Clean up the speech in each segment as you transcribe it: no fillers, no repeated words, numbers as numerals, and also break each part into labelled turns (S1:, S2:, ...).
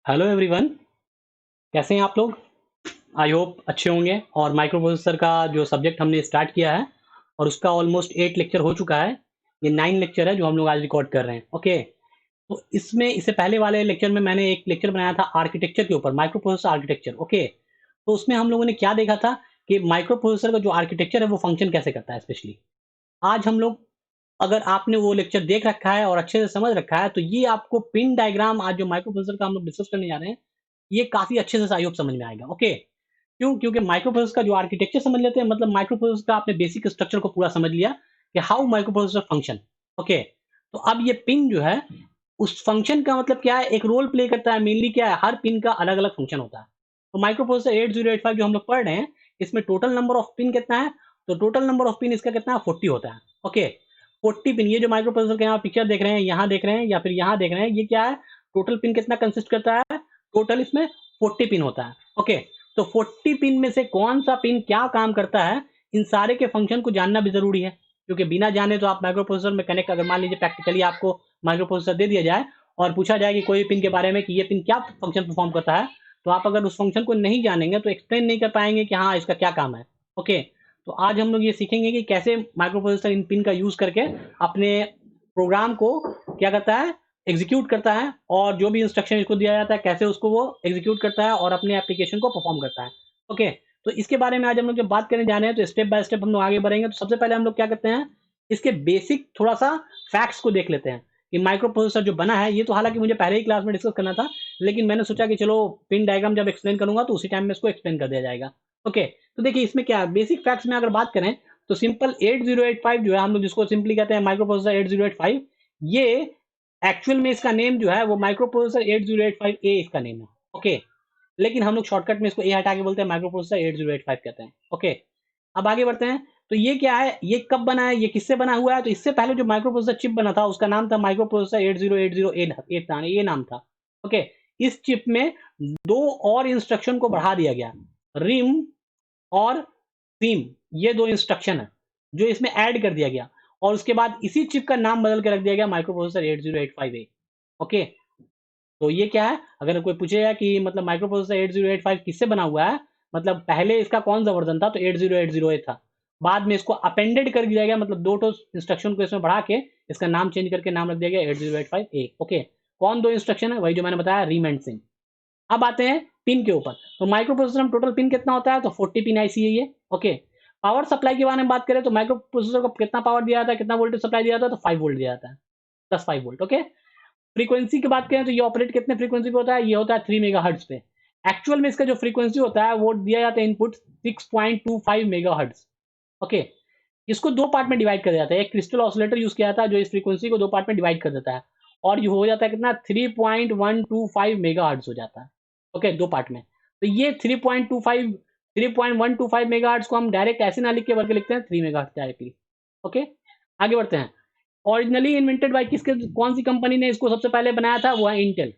S1: Hello everyone, कैसे हैं आप लोग? आई होप अच्छे होंगे। और माइक्रो प्रोसेसर का जो सब्जेक्ट हमने स्टार्ट किया है और उसका ऑलमोस्ट 8 लेक्चर हो चुका है। ये 9 लेक्चर है जो हम लोग आज रिकॉर्ड कर रहे हैं। ओके, तो इसमें इससे पहले वाले लेक्चर में मैंने एक लेक्चर बनाया था आर्किटेक्चर के ऊपर, माइक्रो प्रोसेसर आर्किटेक्चर। ओके, तो उसमें हम लोगों ने क्या देखा था कि माइक्रो प्रोसेसर का जो आर्किटेक्चर है वो फंक्शन कैसे करता है स्पेशली। आज हम लोग, अगर आपने वो लेक्चर देख रखा है और अच्छे से समझ रखा है, तो ये आपको पिन डायग्राम आज जो माइक्रो प्रोसेसर का हम लोग डिस्कस करने जा रहे हैं, ये काफ़ी अच्छे से आई होप समझ में आएगा। ओके, क्यों? क्योंकि माइक्रो प्रोसेसर का जो आर्किटेक्चर समझ लेते हैं, मतलब माइक्रो प्रोसेसर का आपने बेसिक स्ट्रक्चर को पूरा समझ लिया कि how micro processor function. Okay, तो अब ये पिन जो है, उस फंक्शन का मतलब क्या है, एक रोल प्ले करता है। मेनली क्या है, हर पिन का अलग-अलग फंक्शन होता है। तो माइक्रो प्रोसेसर 8085 जो हम लोग पढ़ रहे हैं, इसमें टोटल नंबर ऑफ पिन कितना है? तो टोटल नंबर ऑफ पिन इसका कितना है? 40 होता है। Okay, 40 pin. ये जो माइक्रो प्रोसेसर का यहाँ पिक्चर देख रहे हैं, यहाँ देख रहे हैं या फिर यहाँ देख रहे हैं, ये क्या है? टोटल पिन कितना कंसिस्ट करता है? टोटल इसमें 40 पिन होता है। ओके, तो 40 पिन में से कौन सा पिन क्या काम करता है, इन सारे के फंक्शन को जानना भी जरूरी है। क्योंकि बिना जाने तो आप माइक्रो प्रोसेसर में कनेक्ट, अगर मान लीजिए प्रैक्टिकली आपको माइक्रो प्रोसेसर दे दिया जाए और पूछा जाए कि कोई पिन के बारे में कि ये पिन क्या फंक्शन परफॉर्म करता है, तो आप अगर उस फंक्शन को नहीं जानेंगे तो एक्सप्लेन नहीं कर पाएंगे कि हाँ इसका क्या काम है। ओके, तो आज हम लोग ये सीखेंगे कि कैसे माइक्रो प्रोसेसर इन पिन का यूज करके अपने प्रोग्राम को क्या करता है, एग्जीक्यूट करता है, और जो भी इंस्ट्रक्शन इसको दिया जाता है कैसे उसको वो एग्जीक्यूट करता है और अपने एप्लीकेशन को परफॉर्म करता है। ओके, तो इसके बारे में आज हम लोग जब बात करने जा रहे हैं, तो स्टेप बाय स्टेप हम लोग आगे बढ़ेंगे। तो सबसे पहले हम लोग क्या करते हैं, इसके बेसिक थोड़ा सा फैक्ट्स को देख लेते हैं कि माइक्रो प्रोसेसर जो बना है, ये तो हालांकि मुझे पहले ही क्लास में डिस्कस करना था, लेकिन मैंने सोचा कि चलो पिन डायग्राम जब एक्सप्लेन करूंगा तो उसी टाइम में इसको एक्सप्लेन कर दिया जाएगा। ओके, तो देखिए इसमें क्या बेसिक फैक्ट्स में अगर बात करें, तो सिंपल 8085 जो है, हम लोग जिसको सिंपली कहते हैं माइक्रो प्रोसेसर 8085, ये एक्चुअल में इसका नेम जो है वो माइक्रो प्रोसेसर 8085 ए इसका नेम है। ओके, लेकिन हम लोग शॉर्टकट में इसको ए हटा के बोलते हैं, माइक्रो प्रोसेसर 8085 कहते हैं। ओके, अब आगे बढ़ते हैं। तो ये क्या है, ये कब बना है, ये किससे बना हुआ है? तो इससे पहले जो माइक्रो प्रोसेसर चिप बना था उसका नाम था माइक्रो प्रोसेसर 8080 ये नाम था। ओके, इस चिप में दो और इंस्ट्रक्शन को बढ़ा दिया गया, रिम और सीम। ये दो इंस्ट्रक्शन है जो इसमें ऐड कर दिया गया, और उसके बाद इसी चिप का नाम बदल के रख दिया गया माइक्रो प्रोसेसर 8085 ए। ओके, तो ये क्या है, अगर कोई पूछेगा कि मतलब माइक्रो प्रोसेसर 8085 किससे बना हुआ है, मतलब पहले इसका कौन सा वर्जन था, तो 8080 था। बाद में इसको अपेंडेड कर दिया गया, मतलब दो इंस्ट्रक्शन को इसमें बढ़ा के इसका नाम चेंज करके नाम रख दिया गया 8085 ए। ओके, कौन दो इंस्ट्रक्शन है? वही जो मैंने बताया, रीम एंड सिम। अब आते हैं पिन के ऊपर। तो माइक्रो प्रोसेसर में टोटल पिन कितना होता है? तो 40 पिन आईसी है ये। ओके, पावर सप्लाई के बारे में बात करें तो माइक्रो प्रोसेसर को कितना पावर दिया जाता है, कितना वोल्टेज सप्लाई दिया जाता है? तो 5 वोल्ट दिया जाता है, प्लस 5 वोल्ट। ओके, फ्रीक्वेंसी की बात करें तो ये ऑपरेट कितने फ्रीक्वेंसी पे होता है? ये होता है 3 मेगाहर्ट्ज पे। एक्चुअल में इसका जो फ्रीक्वेंसी होता है वो दिया जाता है इनपुट 6.25 मेगाहर्ट्ज। ओके, इसको दो पार्ट में डिवाइड कर दिया जाता है। एक क्रिस्टल ऑसिलेटर यूज किया जाता है जो इस फ्रीक्वेंसी को दो पार्ट में डिवाइड कर देता है, और ये हो जाता है कितना, 3.125 मेगाहर्ट्ज हो जाता है। ओके, दो पार्ट में। तो ये 3.125 मेगाहर्ट्ज को हम डायरेक्ट ऐसे ना लिख के बल्कि लिखते हैं 3 मेगाहर्ट्ज डायरेक्टली। ओके, आगे बढ़ते हैं। ओरिजिनली इन्वेंटेड बाय किसके, कौन सी कंपनी ने इसको सबसे पहले बनाया था? वो है Intel,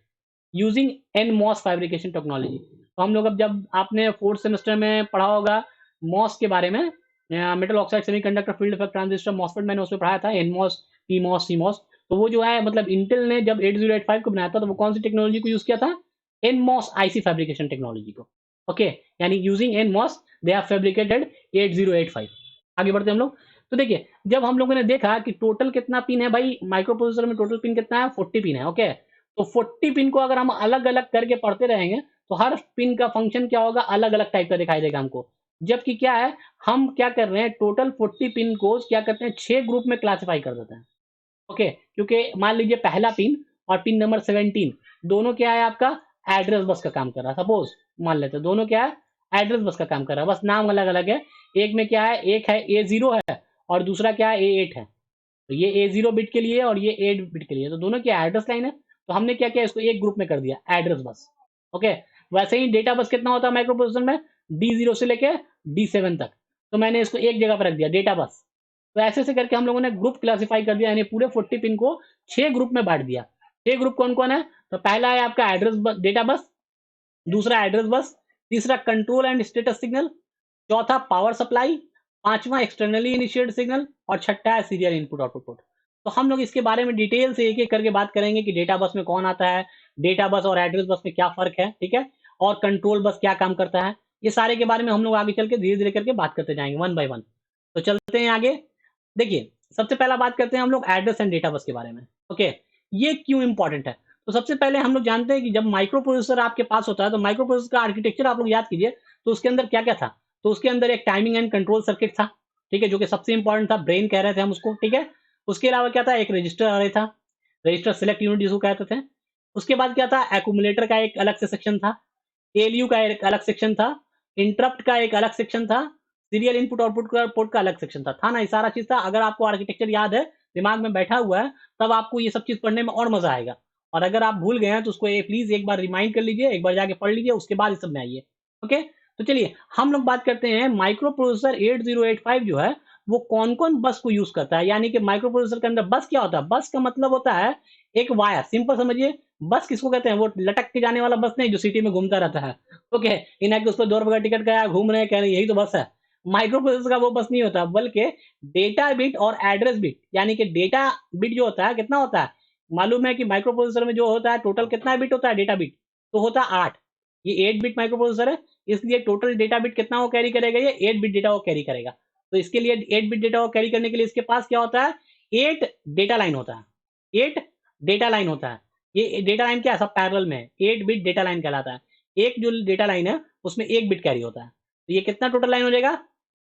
S1: using NMOS fabrication technology. तो हम लोग, अब जब आपने फोर्थ सेमेस्टर में पढ़ा होगा मॉस के बारे में, metal oxide semiconductor field effect transistor MOSFET, मैंने उसमें पढ़ाया था एनमॉस, पीमॉस, सीमॉस। तो वो जो है, मतलब इंटेल ने जब 8085 को बनाया था तो वो कौन सी टेक्नोलॉजी को यूज किया था? एनमॉस आईसी फैब्रिकेशन टेक्नोलॉजी को। ओके, यानी using NMOS they are fabricated 8085। आगे बढ़ते हैं हम लोग। तो देखिए, जब हम लोगों ने देखा कि टोटल कितना पिन है भाई, माइक्रो प्रोसेसर में टोटल पिन कितना है? 40 पिन है। ओके, तो 40 पिन को अगर हम अलग अलग करके पढ़ते रहेंगे तो हर पिन का फंक्शन क्या होगा, अलग अलग टाइप का दिखाई देगा हमको। जबकि क्या है, हम क्या कर रहे हैं, टोटल 40 पिन को क्या करते हैं, 6 ग्रुप में क्लासिफाई कर देते हैं। ओके, क्योंकि मान लीजिए पहला पिन और पिन नंबर 17 दोनों क्या है आपका, एड्रेस बस का काम कर रहा है। सपोज मान लेते हैं दोनों क्या है, एड्रेस बस का काम कर रहा है, बस नाम अलग अलग है। एक में क्या है, एक है A0 है और दूसरा क्या है, A8 है। तो ये A0 बिट के लिए और ये 8 बिट के लिए, तो दोनों क्या एड्रेस लाइन है। तो हमने क्या किया, इसको एक ग्रुप में कर दिया, एड्रेस बस। ओके, वैसे ही डेटा बस कितना होता है माइक्रो प्रोसेसर में, D0 से लेके D7 तक। तो मैंने इसको एक जगह पर रख दिया, डेटा बस। तो ऐसे ऐसे करके हम लोगों ने ग्रुप क्लासिफाई कर दिया, यानी पूरे 40 पिन को 6 ग्रुप में बांट दिया। 6 ग्रुप कौन कौन है? तो पहला है आपका एड्रेस बस, डेटा बस। दूसरा एड्रेस बस। तीसरा कंट्रोल एंड स्टेटस सिग्नल। चौथा पावर सप्लाई। पांचवा एक्सटर्नली इनिशिएटेड सिग्नल। और छठा है सीरियल इनपुट आउटपुट पोर्ट। तो हम लोग इसके बारे में डिटेल से एक एक करके बात करेंगे कि डेटा बस में कौन आता है, डेटा बस और एड्रेस बस में क्या फर्क है, ठीक है, और कंट्रोल बस क्या काम करता है, ये सारे के बारे में हम लोग आगे चल के धीरे धीरे करके बात करते जाएंगे वन बाय वन। तो चलते हैं आगे। देखिए, सबसे पहला बात करते हैं हम लोग एड्रेस एंड डेटा बस के बारे में। ओके, ये क्यों इंपॉर्टेंट है? तो सबसे पहले हम लोग जानते हैं कि जब माइक्रो प्रोसेसर आपके पास होता है तो माइक्रो प्रोसेसर का आर्किटेक्चर आप लोग याद कीजिए, तो उसके अंदर क्या क्या था। तो उसके अंदर एक टाइमिंग एंड कंट्रोल सर्किट था, ठीक है, जो कि सबसे इंपॉर्टेंट था, ब्रेन कह रहे थे हम उसको, ठीक है। उसके अलावा क्या था, एक रजिस्टर अरे था, रजिस्टर सिलेक्ट यूनिट जिसको कहते थे। उसके बाद क्या था, एक्यूमुलेटर का एक अलग से सेक्शन था, एलयू का एक अलग सेक्शन था, इंटरप्ट का एक अलग सेक्शन था, सीरियल इनपुट आउटपुट का पोर्ट का अलग सेक्शन था ना, ये सारा चीज था। अगर आपको आर्किटेक्चर याद है, दिमाग में बैठा हुआ है, तब आपको ये सब चीज पढ़ने में और मजा आएगा। और अगर आप भूल गए हैं तो उसको प्लीज एक बार रिमाइंड कर लीजिए, एक बार जाके पढ़ लीजिए, उसके बाद इस सब में आइए। ओके, तो चलिए हम लोग बात करते हैं माइक्रो प्रोसेसर 8085 जो है वो कौन कौन बस को यूज करता है। यानी कि माइक्रो प्रोसेसर के अंदर बस क्या होता है, बस का मतलब होता है एक वायर, सिंपल समझिए। बस किसको कहते हैं, वो लटक के जाने वाला बस नहीं जो सिटी में घूमता रहता है। ओके, इन्हें कि उस पर 2 रुपए का टिकट गया, घूम रहे हैं, कह रहे हैं यही तो बस है। माइक्रो प्रोसेसर का वो बस नहीं होता, बल्कि डेटा बिट और एड्रेस बिट, यानी कि डेटा बिट जो होता है कितना होता है, मालूम है कि माइक्रो प्रोसेसर में जो होता है टोटल कितना बिट होता है, डेटा बिट तो होता है 8। ये 8 बिट माइक्रो प्रोसेसर है, इसलिए टोटल डेटा बिट कितना वो कैरी करेगा, ये 8 बिट डेटा वो कैरी करेगा। तो इसके लिए 8 बिट डेटा को कैरी करने के लिए इसके पास क्या होता है, 8 डेटा लाइन होता है, 8 डेटा लाइन होता है। ये डेटा लाइन क्या है, सब पैरेलल में है, 8 बिट डेटा लाइन कहलाता है। एक जो डेटा लाइन है उसमें 1 बिट कैरी होता है, तो ये कितना टोटल लाइन हो जाएगा,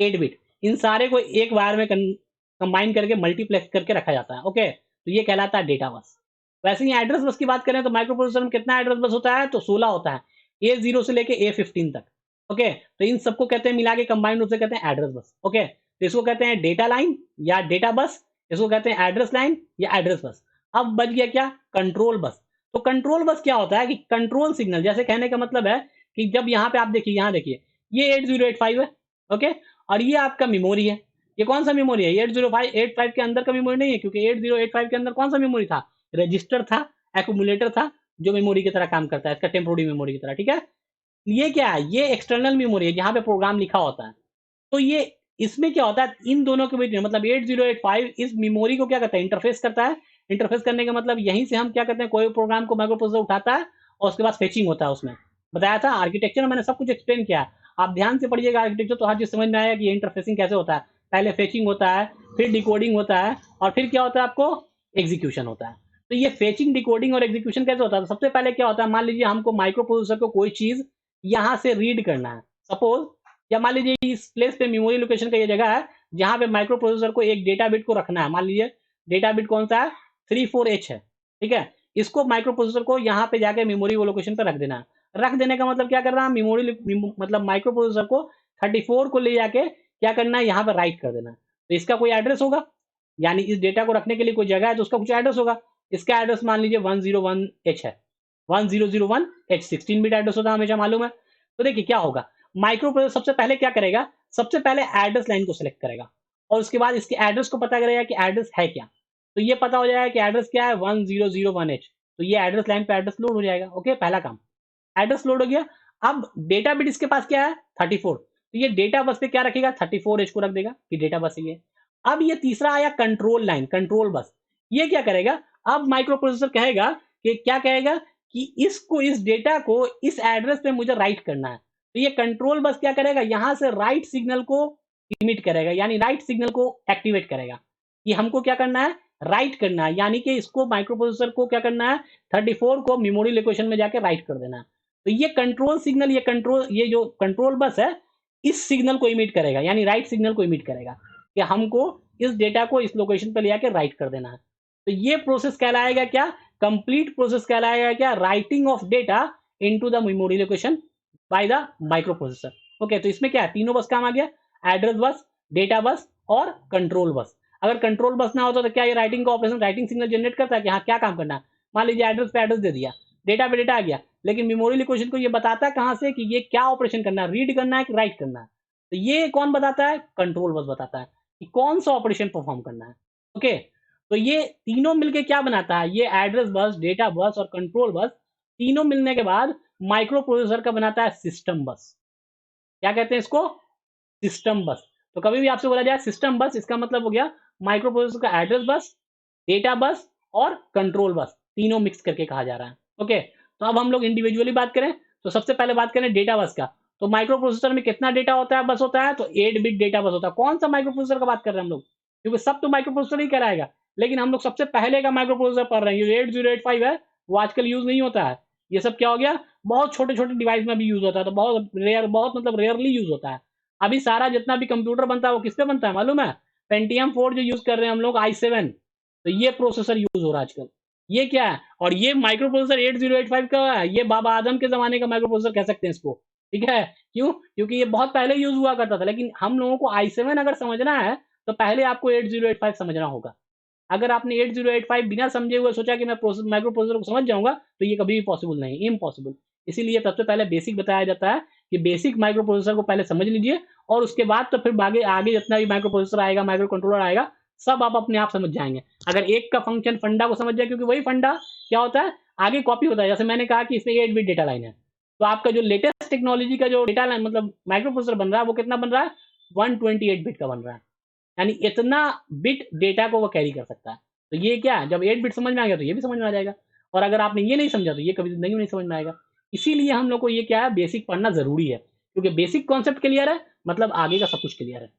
S1: 8 बिट। इन सारे को एक वायर में कंबाइन करके मल्टीप्लेक्स करके रखा जाता है। ओके, तो ये कहलाता है डेटा बस। वैसे ही एड्रेस बस की बात करें तो माइक्रो प्रोसेसर में कितना एड्रेस बस होता है, तो 16 होता है, A0 से लेके A15 तक। ओके, तो इन सबको कहते हैं मिला के कंबाइंड रूप से कहते हैं एड्रेस बस। ओके, तो इसको कहते हैं डेटा लाइन या डेटा बस, इसको कहते हैं एड्रेस लाइन या एड्रेस बस। अब बच गया क्या, कंट्रोल बस। तो कंट्रोल बस क्या होता है कि कंट्रोल सिग्नल, जैसे कहने का मतलब है कि जब यहाँ पे आप देखिए, यहाँ देखिए ये 8085 है, ओके, और ये आपका मेमोरी है। ये कौन सा मेमोरी है, ये 8085 के अंदर का मेमोरी नहीं है, क्योंकि 8085 के अंदर कौन सा मेमोरी था, रजिस्टर था, एक्यूमुलेटर था, जो मेमोरी की तरह काम करता है, इसका टेम्पोररी मेमोरी की तरह, ठीक है। ये क्या है, ये एक्सटर्नल मेमोरी है जहाँ पे प्रोग्राम लिखा होता है। तो ये इसमें क्या होता है, इन दोनों के बीच में मतलब 8085 इस मेमोरी को क्या करता है, इंटरफेस करता है। इंटरफेस करने का मतलब यहीं से हम क्या करते हैं, कोई प्रोग्राम को माइक्रो प्रोसेसर उठाता है और उसके बाद फेचिंग होता है। उसमें बताया था आर्किटेक्चर, मैंने सब कुछ एक्सप्लेन किया है, आप ध्यान से पढ़िएगा आर्किटेक्चर तो हर चीज समझ में आएगा कि ये इंटरफेसिंग कैसे होता है। पहले फेचिंग होता है, फिर डिकोडिंग होता है, और फिर क्या होता है आपको, एग्जीक्यूशन होता है। तो ये फेचिंग, डिकोडिंग और एग्जीक्यूशन कैसे होता है, तो सबसे पहले क्या होता है, मान लीजिए हमको माइक्रो प्रोसेसर को कोई चीज यहाँ से रीड करना है, सपोज, या मान लीजिए इस प्लेस पे मेमोरी लोकेशन का ये जगह है जहां पे माइक्रो प्रोसेसर को एक डेटा बिट को रखना है। मान लीजिए डेटा बिट कौन सा है, 34H है, ठीक है। इसको माइक्रो प्रोसेसर को यहाँ पे जाके मेमोरी वो लोकेशन पे रख देना है। रख देने का मतलब क्या कर रहा है, मेमोरी मतलब माइक्रो प्रोसेसर को 34 को ले जाके क्या करना है, यहाँ पे राइट कर देना है। तो इसका कोई एड्रेस होगा, यानी इस डेटा को रखने के लिए कोई जगह है तो उसका कुछ एड्रेस होगा। इसका एड्रेस मान लीजिए 101H है, 1001H 16 बिट एड्रेस होता है, हमेशा मालूम है। तो देखिए क्या होगा, माइक्रो प्रोसेसर सबसे पहले क्या करेगा, सबसे पहले एड्रेस लाइन को सिलेक्ट करेगा और उसके बाद इसके एड्रेस को पता करेगा कि एड्रेस है क्या। तो ये पता हो जाएगा कि एड्रेस क्या है, 1001H। तो ये एड्रेस लाइन पे एड्रेस लोड हो जाएगा। ओके, पहला काम, एड्रेस लोड हो गया। अब डेटा बिट इसके पास क्या है, 34, तो ये डेटा बस पे क्या रखेगा, 34H को रख देगा कि डेटा बस है ये। अब ये तीसरा आया कंट्रोल लाइन, कंट्रोल बस। ये क्या करेगा, अब माइक्रो प्रोसेसर कहेगा कि क्या कहेगा कि इसको, इस डेटा को इस एड्रेस पे मुझे राइट करना है। तो ये कंट्रोल बस क्या करेगा, यहां से राइट सिग्नल को इमिट करेगा, यानी राइट सिग्नल को एक्टिवेट करेगा कि हमको क्या करना है, राइट करना है। यानी कि इसको माइक्रो प्रोसेसर को क्या करना है, 34 को मेमोरी लोकेशन में जाके राइट कर देना है। तो ये कंट्रोल सिग्नल, ये जो कंट्रोल बस है इस सिग्नल को इमिट करेगा, यानी राइट सिग्नल को इमिट करेगा कि हमको इस डेटा को इस लोकेशन पे ले जाके राइट कर देना है। तो ये प्रोसेस कहलाएगा क्या, कंप्लीट प्रोसेस कहलाएगा क्या, writing of data into the memory location by the micro processor. Okay, तो इसमें क्या है, तीनों बस काम आ गया, एड्रेस बस, डेटा बस और कंट्रोल बस। अगर कंट्रोल बस ना होता तो क्या ये राइटिंग का ऑपरेशन, राइटिंग सिग्नल जनरेट करता है कि हाँ क्या काम करना है। मान लीजिए एड्रेस पे एड्रेस दे दिया, डेटा पे डेटा आ गया, लेकिन मेमोरी लोकेशन को ये बताता है कहाँ से कि ये क्या ऑपरेशन करना है, रीड करना है कि राइट करना है। तो ये कौन बताता है, कंट्रोल बस बताता है कि कौन सा ऑपरेशन परफॉर्म करना है। ओके, तो ये तीनों मिलके क्या बनाता है, ये एड्रेस बस, डेटा बस और कंट्रोल बस, तीनों मिलने के बाद माइक्रो प्रोसेसर का बनाता है सिस्टम बस। क्या कहते हैं इसको, सिस्टम बस। तो कभी भी आपसे बोला जाए सिस्टम बस, इसका मतलब हो गया माइक्रो प्रोसेसर का एड्रेस बस, डेटा बस और कंट्रोल बस, तीनों मिक्स करके कहा जा रहा है। ओके, तो अब हम लोग इंडिविजुअली बात करें तो सबसे पहले बात करें डेटा बस का। तो माइक्रो प्रोसेसर में कितना डेटा होता है, बस होता है, तो 8 बिट डेटा बस होता है। कौन सा माइक्रो प्रोसेसर का बात कर रहे हैं हम लोग, क्योंकि सब तो माइक्रो प्रोसेसर ही कहलाएगा, लेकिन हम लोग सबसे पहले का माइक्रो प्रोसेसर पढ़ रहे हैं। ये 8085 है, वो आजकल यूज नहीं होता है। ये सब क्या हो गया, बहुत छोटे छोटे डिवाइस में भी यूज होता है, तो बहुत रेयर, बहुत मतलब रेयरली यूज होता है। अभी सारा जितना भी कंप्यूटर बनता है वो किस पे बनता है मालूम है, पेंटियम 4 जो यूज कर रहे हैं हम लोग, i7, तो ये प्रोसेसर यूज हो रहा है आजकल। ये क्या है, और ये माइक्रो प्रोसेसर 8085 का है, ये बाबा आदम के जमाने का माइक्रो प्रोसेसर कह सकते हैं इसको, ठीक है। क्यों, क्योंकि ये बहुत पहले यूज हुआ करता था, लेकिन हम लोगों को i7 अगर समझना है तो पहले आपको 8085 समझना होगा। अगर आपने 8085 बिना समझे हुए सोचा कि मैं माइक्रो प्रोसेसर को समझ जाऊंगा, तो ये कभी भी पॉसिबल नहीं, इम्पॉसिबल। इसीलिए सबसे पहले बेसिक बताया जाता है कि बेसिक माइक्रो प्रोसेसर को पहले समझ लीजिए, और उसके बाद तो फिर आगे आगे जितना भी माइक्रो प्रोसेसर आएगा, माइक्रो कंट्रोलर आएगा, सब आप अपने आप समझ जाएंगे। अगर एक का फंक्शन फंडा को समझ जाए, क्योंकि वही फंडा क्या होता है, आगे कॉपी होता है। जैसे मैंने कहा कि इसमें 8 बिट डेटा लाइन है, तो आपका जो लेटेस्ट टेक्नोलॉजी का जो डेटा लाइन मतलब माइक्रो प्रोसेसर बन रहा है, वो कितना बन रहा है, 128 बिट का बन रहा है। यानी इतना बिट डेटा को वो कैरी कर सकता है। तो ये क्या है, जब 8 बिट समझ में आ गया तो ये भी समझ में आ जाएगा, और अगर आपने ये नहीं समझा तो ये कभी जिंदगी में नहीं समझ में आएगा। इसीलिए हम लोग को ये क्या है, बेसिक पढ़ना जरूरी है, क्योंकि बेसिक कॉन्सेप्ट क्लियर है मतलब आगे का सब कुछ क्लियर है।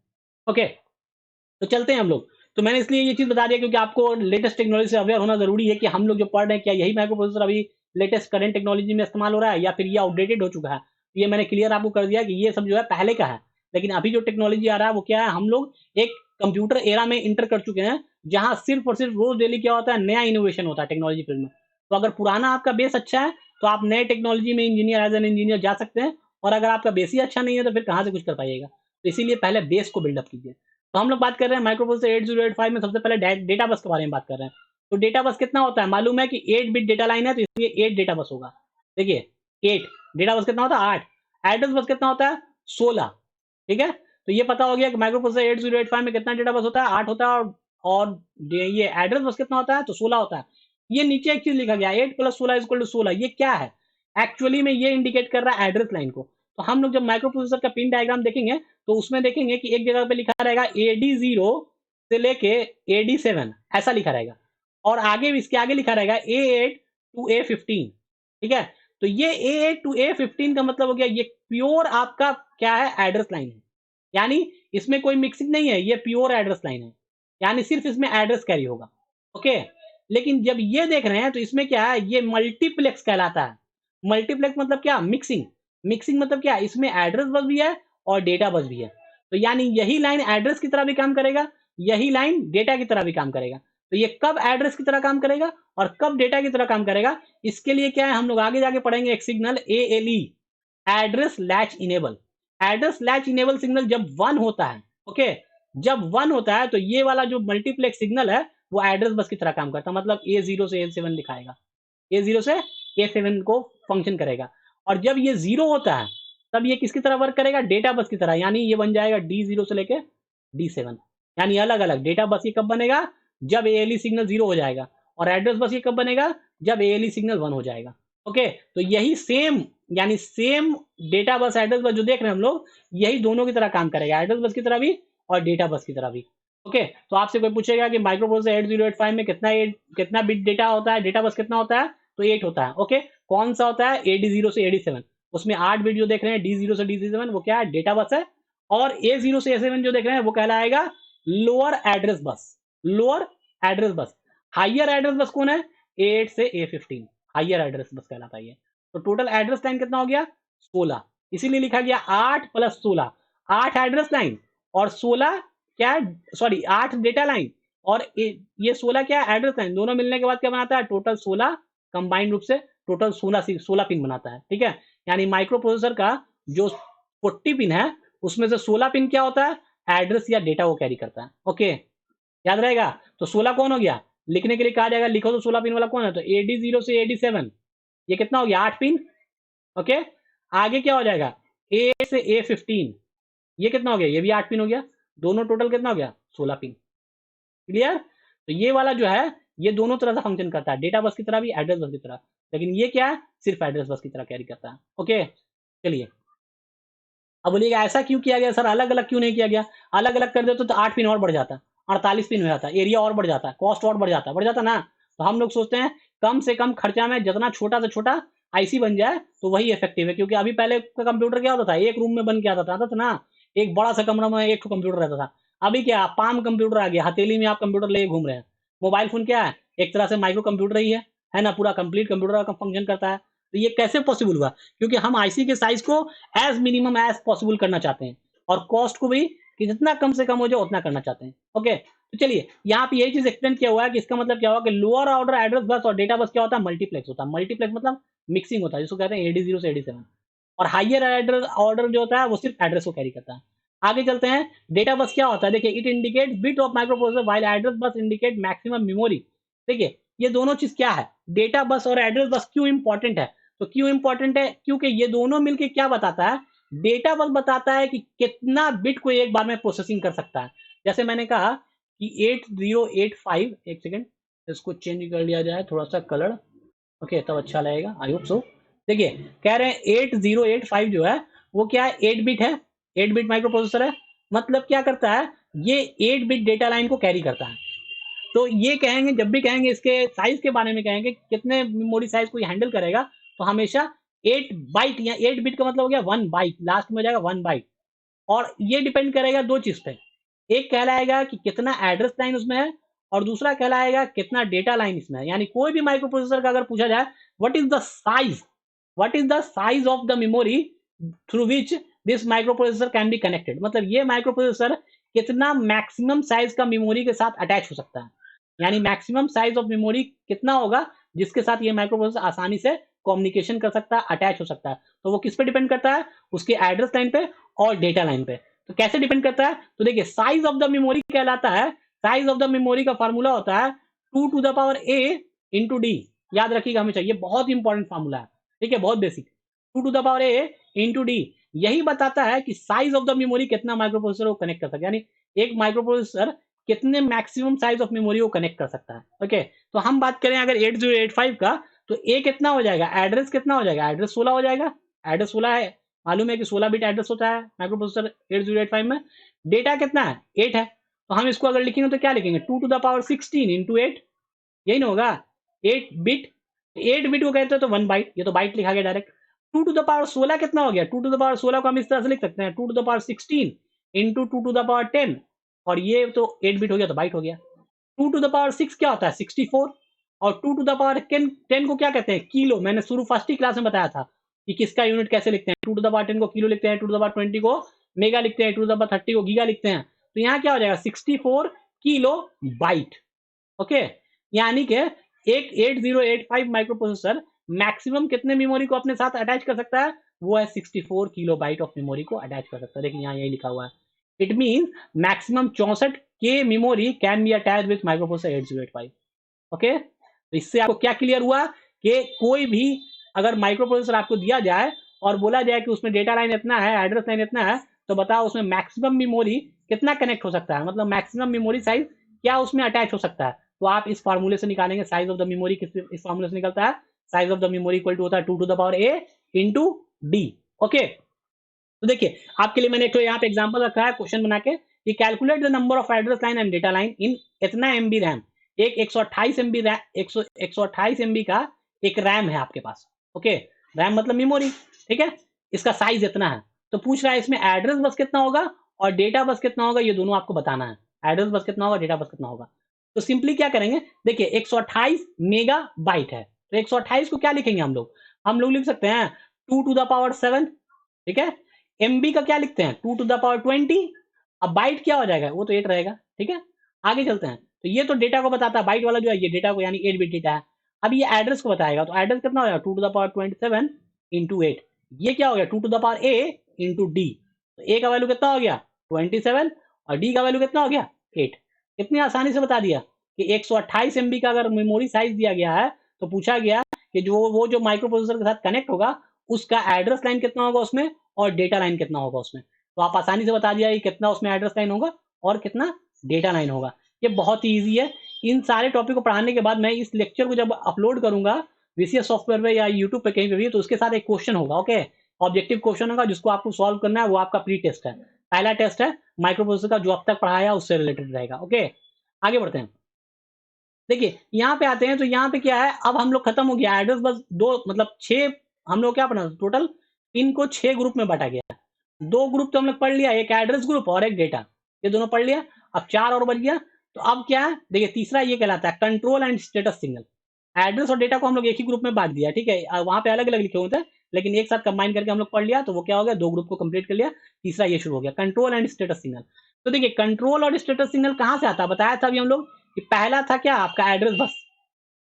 S1: ओके, तो चलते हैं हम लोग। तो मैंने इसलिए ये चीज बता दिया क्योंकि आपको लेटेस्ट टेक्नोलॉजी से अवेयर होना जरूरी है कि हम लोग जो पढ़ रहे हैं क्या यही माइक्रो प्रोसेसर अभी लेटेस्ट करंट टेक्नोलॉजी में इस्तेमाल हो रहा है, या फिर ये आउटडेटेड हो चुका है। ये मैंने क्लियर आपको कर दिया कि ये सब जो है पहले का है, लेकिन अभी जो टेक्नोलॉजी आ रहा है वो क्या है, हम लोग एक कंप्यूटर एरा में इंटर कर चुके हैं, जहां सिर्फ और सिर्फ रोज डेली क्या होता है, नया इनोवेशन होता है टेक्नोलॉजी फील्ड में। तो अगर पुराना आपका बेस अच्छा है तो आप नए टेक्नोलॉजी में इंजीनियर एज एन इंजीनियर जा सकते हैं, और अगर आपका बेस ही अच्छा नहीं है तो फिर कहाँ से कुछ कर पाइएगा। तो इसीलिए पहले बेस को बिल्डअप कीजिए। तो हम लोग बात कर रहे हैं माइक्रो प्रोसेसर 8085 में सबसे पहले डेटा बस के बारे में बात कर रहे हैं। तो डेटा बस कितना होता है मालूम है कि 8 बिट डेटा लाइन है, तो इसलिए 8 डेटा बस होगा। देखिए 8 डेटा बस कितना होता है, 8। एड्रेस बस कितना होता है, 16। ठीक है, तो ये पता हो गया कि माइक्रो प्रोसेसर 8085 में कितना डेटा बस होता है, 8 होता है, और ये एड्रेस बस कितना होता है, तो 16 होता है। ये नीचे एक चीज लिखा गया 8 + 16 = 16, ये क्या है, एक्चुअली में ये इंडिकेट कर रहा है एड्रेस लाइन को। तो हम लोग जब माइक्रो प्रोसेसर का पिन डायग्राम देखेंगे तो उसमें देखेंगे कि एक जगह पे लिखा रहेगा AD0 से लेके AD7 ऐसा लिखा रहेगा, और आगे भी इसके आगे लिखा रहेगा A8 to A15। ठीक है, तो ये A8 to A15 का मतलब हो गया ये प्योर आपका क्या है, एड्रेस लाइन है। यानी इसमें कोई मिक्सिंग नहीं है, ये प्योर एड्रेस लाइन है, यानी सिर्फ इसमें एड्रेस कैरी होगा। ओके, लेकिन जब ये देख रहे हैं तो इसमें क्या है, ये मल्टीप्लेक्स कहलाता है। मल्टीप्लेक्स मतलब क्या, मिक्सिंग। मिक्सिंग मतलब क्या, इसमें एड्रेस बस भी है और डेटा बस भी है। तो यानी यही लाइन एड्रेस की तरह भी काम करेगा, यही लाइन डेटा की तरह भी काम करेगा। तो ये कब एड्रेस की तरह काम करेगा और कब डेटा की तरह काम करेगा, इसके लिए क्या है, हम लोग आगे जाके पढ़ेंगे एक signal ALE, address latch enable. Address latch enable signal जब 1 होता है, ओके, जब 1 होता है तो ये वाला जो मल्टीप्लेक्स सिग्नल है वो एड्रेस बस की तरह काम करता है, मतलब A0 से A7 दिखाएगा, A0 से A7 को फंक्शन करेगा। और जब ये 0 होता है तब ये किसकी तरह वर्क करेगा, डेटा बस की तरह, यानी ये बन जाएगा D0 से लेके D7। यानी अलग अलग डेटा बस ये कब बनेगा, जब ALE सिग्नल 0 हो जाएगा, और एड्रेस बस ये कब बनेगा, जब ALE सिग्नल 1 हो जाएगा। ओके, तो यही सेम, यानी same data bus address bus जो देख रहे हैं हम लोग, यही दोनों की तरह काम करेगा, एड्रेस बस की तरह भी और डेटा बस की तरह भी। ओके, तो आपसे कोई पूछेगा कि माइक्रो प्रोसेसर 8085 में कितना बिट डेटा होता है, डेटा बस कितना होता है, तो 8 होता है। ओके, कौन सा होता है, AD0 से AD7, उसमें 8 बिट जो देख रहे हैं D0 से D7 वो क्या है, डेटा बस है। और A0 से A7 जो देख रहे हैं वो कहलाएगा lower address bus, lower address bus. Higher address bus कौन है, A8 से A15, हाइयर एड्रेस बस कहलाता है ये। तो टोटल एड्रेस लाइन कितना हो गया, 16। इसीलिए लिखा गया 8 + 16, 8 एड्रेस लाइन और 16 क्या है, सॉरी 8 डेटा लाइन, और ये 16 क्या है, एड्रेस लाइन। दोनों मिलने के बाद क्या बनाता है, टोटल 16 कंबाइंड रूप से टोटल 16 पिन बनाता है। ठीक है, यानी माइक्रो प्रोसेसर का जो 40 पिन है उसमें से 16 पिन क्या होता है, एड्रेस या डेटा को कैरी करता है। ओके, याद रहेगा। तो 16 कौन हो गया, लिखने के लिए कहा जाएगा लिखो तो 16 पिन वाला कौन है, तो AD0 से AD7 ये कितना हो गया, 8 पिन। ओके, आगे क्या हो जाएगा, A से A15 ये कितना हो गया, ये भी 8 पिन हो गया, दोनों टोटल कितना हो गया, 16 पिन। क्लियर। तो ये वाला जो है ये दोनों तरह से फंक्शन करता है, डेटा बस की तरह भी, एड्रेस बस की तरह, लेकिन ये क्या है, सिर्फ एड्रेस बस की तरह कैरी करता है। ओके, चलिए अब बोलिएगा ऐसा क्यों किया गया सर, अलग अलग क्यों नहीं किया गया, अलग अलग कर देते तो 8 पिन और बढ़ जाता, 48 पिन हो जाता, एरिया और बढ़ जाता, कॉस्ट और बढ़ जाता ना। तो हम लोग सोचते हैं कम से कम खर्चा में जितना छोटा से छोटा आईसी बन जाए तो वही इफेक्टिव है। क्योंकि अभी पहले का कंप्यूटर क्या होता था, एक रूम में बन के आता था ना, एक बड़ा सा कमरा में एक कंप्यूटर रहता था। अभी क्या पाम कंप्यूटर आ गया, हथेली में आप कंप्यूटर लेके घूम रहे हैं। मोबाइल फोन क्या है, एक तरह से माइक्रो कंप्यूटर ही है ना, पूरा कंप्लीट कंप्यूटर का फंक्शन करता है। तो ये कैसे पॉसिबल हुआ, क्योंकि हम आईसी के साइज को एज मिनिमम एज पॉसिबल करना चाहते हैं और कॉस्ट को भी कि जितना कम से कम हो जाए उतना करना चाहते हैं। ओके, तो चलिए यहाँ पे यही चीज एक्सप्लेन किया हुआ है कि इसका मतलब क्या हुआ कि लोअर ऑर्डर एड्रेस बस और डेटा बस क्या होता है, मल्टीप्लेक्स होता है। मल्टीप्लेक्स मतलब मिक्सिंग होता है, जिसको कहते हैं AD0 से AD7। और हाइयर एड्रेस ऑर्डर जो होता है वो सिर्फ एड्रेस को कैरी करता है। आगे चलते हैं, डेटा बस क्या होता है। देखिए, it indicate bit of microprocessor while address bus indicate maximum memory. देखिए ये दोनों चीज क्या है, डेटा बस और एड्रेस बस क्यों इंपॉर्टेंट है, तो क्यों इंपॉर्टेंट है, क्योंकि ये दोनों मिलके क्या बताता है, डेटा बस बताता है कि कितना बिट को एक बार में प्रोसेसिंग कर सकता है। जैसे मैंने कहा कि 8085, एक सेकेंड इसको चेंज कर लिया जाए थोड़ा सा कलर, ओके तब अच्छा लगेगा, आई होप सो। देखिए कह रहे हैं 8085 जो है वो क्या है, 8 बिट है, 8 बिट माइक्रो प्रोसेसर है। मतलब क्या करता है, ये 8 बिट डेटा लाइन को कैरी करता है। तो ये कहेंगे, जब भी कहेंगे इसके साइज के बारे में कहेंगे कितने मेमोरी साइज को ये हैंडल करेगा, तो हमेशा 8 बाइट या 8 बिट का मतलब हो गया 1 बाइट, लास्ट में हो जाएगा 1 बाइट। और ये डिपेंड करेगा दो चीज पे, एक कहलाएगा कि कितना एड्रेस लाइन उसमें है और दूसरा कहलाएगा कितना डेटा लाइन इसमें है। यानी कोई भी माइक्रो प्रोसेसर का अगर पूछा जाए what is the size, what is the size of the memory through which this micro processor can be connected, मतलब ये माइक्रो प्रोसेसर कितना मैक्सिमम साइज का मेमोरी के साथ अटैच हो सकता है। यानी मैक्सिमम साइज ऑफ मेमोरी कितना होगा जिसके साथ ये माइक्रो प्रोसेसर आसानी से कम्युनिकेशन कर सकता है, अटैच हो सकता है। तो वो किस पे डिपेंड करता है, उसके एड्रेस लाइन पे और डेटा लाइन पे। तो कैसे डिपेंड करता है, तो देखिए साइज ऑफ द मेमोरी कहलाता है, साइज ऑफ द मेमोरी का फार्मूला होता है 2 to the power a into D. याद रखिएगा हमेशा, ये बहुत इंपॉर्टेंट फार्मूला है, ठीक है, बहुत basic. 2 to the power a into D यही बताता है कि साइज ऑफ द मेमोरी कितना माइक्रो प्रोसेसर को कनेक्ट कर सकता है, यानी एक माइक्रो प्रोसेसर कितने मैक्सिमम साइज ऑफ मेमोरी को कनेक्ट कर सकता है। ओके, तो हम बात करें अगर 8085 का, तो ए कितना हो जाएगा, एड्रेस कितना हो जाएगा, एड्रेस 16 हो जाएगा। एड्रेस 16 है, मालूम है कि 16 बिट एड्रेस होता है माइक्रो प्रोसेसर 8085 में। डेटा कितना है, 8 है। तो हम इसको अगर लिखेंगे तो क्या लिखेंगे, 2 to the power 16 इंटू 8, यही ना होगा, 8 बिट। 8 बिट को कहते हैं तो 1 बाइट, ये तो बाइट लिखा गया डायरेक्ट। 2 to the power 16 कितना हो गया, 2 to the power 16 को हम इस तरह से लिख सकते हैं 2 to the power 16 into 2 to the power 10, और ये तो 8 बिट हो गया तो बाइट हो गया। 2 to the power 6 क्या होता है, 64। और 2 to the power 10 को क्या कहते हैं, किलो। मैंने शुरू फर्स्ट ही क्लास में बताया था कि किसका यूनिट कैसे लिखते हैं, 2 to the power 10 को किलो लिखते हैं, 2 to the power 20 को मेगा लिखते हैं, 2 to the power 30 को गीगा लिखते हैं। तो यहाँ क्या हो जाएगा, 64 किलो बाइट। ओके, यानी कि एक 8085 माइक्रो प्रोसेसर मैक्सिमम कितने मेमोरी को अपने साथ अटैच कर सकता है, वो है 64 किलो बाइट ऑफ मेमोरी को अटैच कर सकता है। देखिए यहाँ यही लिखा हुआ है, इट मीन मैक्सिमम 64 के memory can be attach with micro processor 8085। Okay, तो इससे आपको क्या क्लियर हुआ कि कोई भी अगर माइक्रो प्रोसेसर आपको दिया जाए और बोला जाए कि उसमें डेटा लाइन इतना है, एड्रेस लाइन इतना है, तो बताओ उसमें मैक्सिमम मेमोरी कितना कनेक्ट हो सकता है, मतलब मैक्सिमम मेमोरी साइज क्या उसमें अटैच हो सकता है। तो आप इस फार्मूले से निकालेंगे साइज ऑफ द मेमोरी, इस फार्मूले से निकलता है size of the memory equal to होता है 2 to the power a into D. Okay, तो देखिए आपके लिए मैंने एक यहाँ पे एग्जांपल रखा है क्वेश्चन बना के कि calculate the number of address line and data line in इतना एमबी रैम। एक 128 एमबी रैम, 128 एमबी का एक रैम है आपके पास। ओके, रैम मतलब मेमोरी, ठीक है, इसका साइज इतना है। तो पूछ रहा है इसमें एड्रेस बस कितना होगा और डेटा बस कितना होगा, ये दोनों आपको बताना है। एड्रेस बस कितना होगा, डेटा बस कितना होगा। तो सिंपली क्या करेंगे, देखिए 128 मेगा बाइट है, तो 128 को क्या लिखेंगे हम लोग लिख सकते हैं 2 to the power 7, ठीक है। एमबी का क्या लिखते हैं 2 to the power 20। अब बाइट क्या हो जाएगा, वो तो 8 रहेगा, ठीक है। आगे चलते हैं, तो ये तो डेटा को बताता है, बाइट वाला जो है ये डेटा को यानी 8 बिट डेटा है। अब ये एड्रेस को बताएगा, तो एड्रेस कितना हो जाएगा 2 to the power 27 इंटू 8। ये क्या हो गया 2 to the power a into D. तो ए का वैल्यू कितना हो गया 27 और डी का वैल्यू कितना हो गया 8। कितनी आसानी से बता दिया कि 128 एमबी का अगर मेमोरी साइज दिया गया है तो पूछा गया कि जो माइक्रो प्रोसेसर के साथ कनेक्ट होगा उसका एड्रेस लाइन कितना होगा उसमें और डेटा लाइन कितना होगा उसमें। तो आप आसानी से बता दिया कि कितना उसमें एड्रेस लाइन होगा और कितना डेटा लाइन होगा। ये बहुत ही ईजी है। इन सारे टॉपिक को पढ़ाने के बाद मैं इस लेक्चर को जब अपलोड करूंगा VCS सॉफ्टवेयर पे या यूट्यूब पे कहीं पे भी, तो उसके साथ एक क्वेश्चन होगा, ओके, ऑब्जेक्टिव क्वेश्चन होगा जिसको आपको सॉल्व करना है। वो आपका प्री टेस्ट है, पहला टेस्ट है माइक्रो प्रोसेसर का जो अब तक पढ़ाया उससे रिलेटेड रहेगा। ओके, आगे बढ़ते हैं। देखिए यहाँ पे आते हैं तो यहाँ पे क्या है, अब हम लोग खत्म हो गया एड्रेस बस 2 मतलब 6 हम लोग क्या पढ़ा टोटल, इनको 6 ग्रुप में बांटा गया। 2 ग्रुप तो हम लोग पढ़ लिया, एक एड्रेस ग्रुप और एक डेटा, ये दोनों पढ़ लिया। अब 4 और बच गया। तो अब क्या है, देखिए तीसरा ये कहलाता है control and status signal. Address और डेटा को हम लोग एक ही ग्रुप में बांट दिया, ठीक है, वहां पे अलग अलग लिखे होते हैं लेकिन एक साथ कंबाइन करके हम लोग पढ़ लिया, तो वो क्या हो गया, 2 ग्रुप को कंप्लीट कर लिया। तीसरा ये शुरू हो गया कंट्रोल एंड स्टेटस सिग्नल। तो देखिए कंट्रोल और स्टेटस सिग्नल कहाँ से आता है, बताया था अभी हम लोग कि पहला था क्या आपका एड्रेस बस,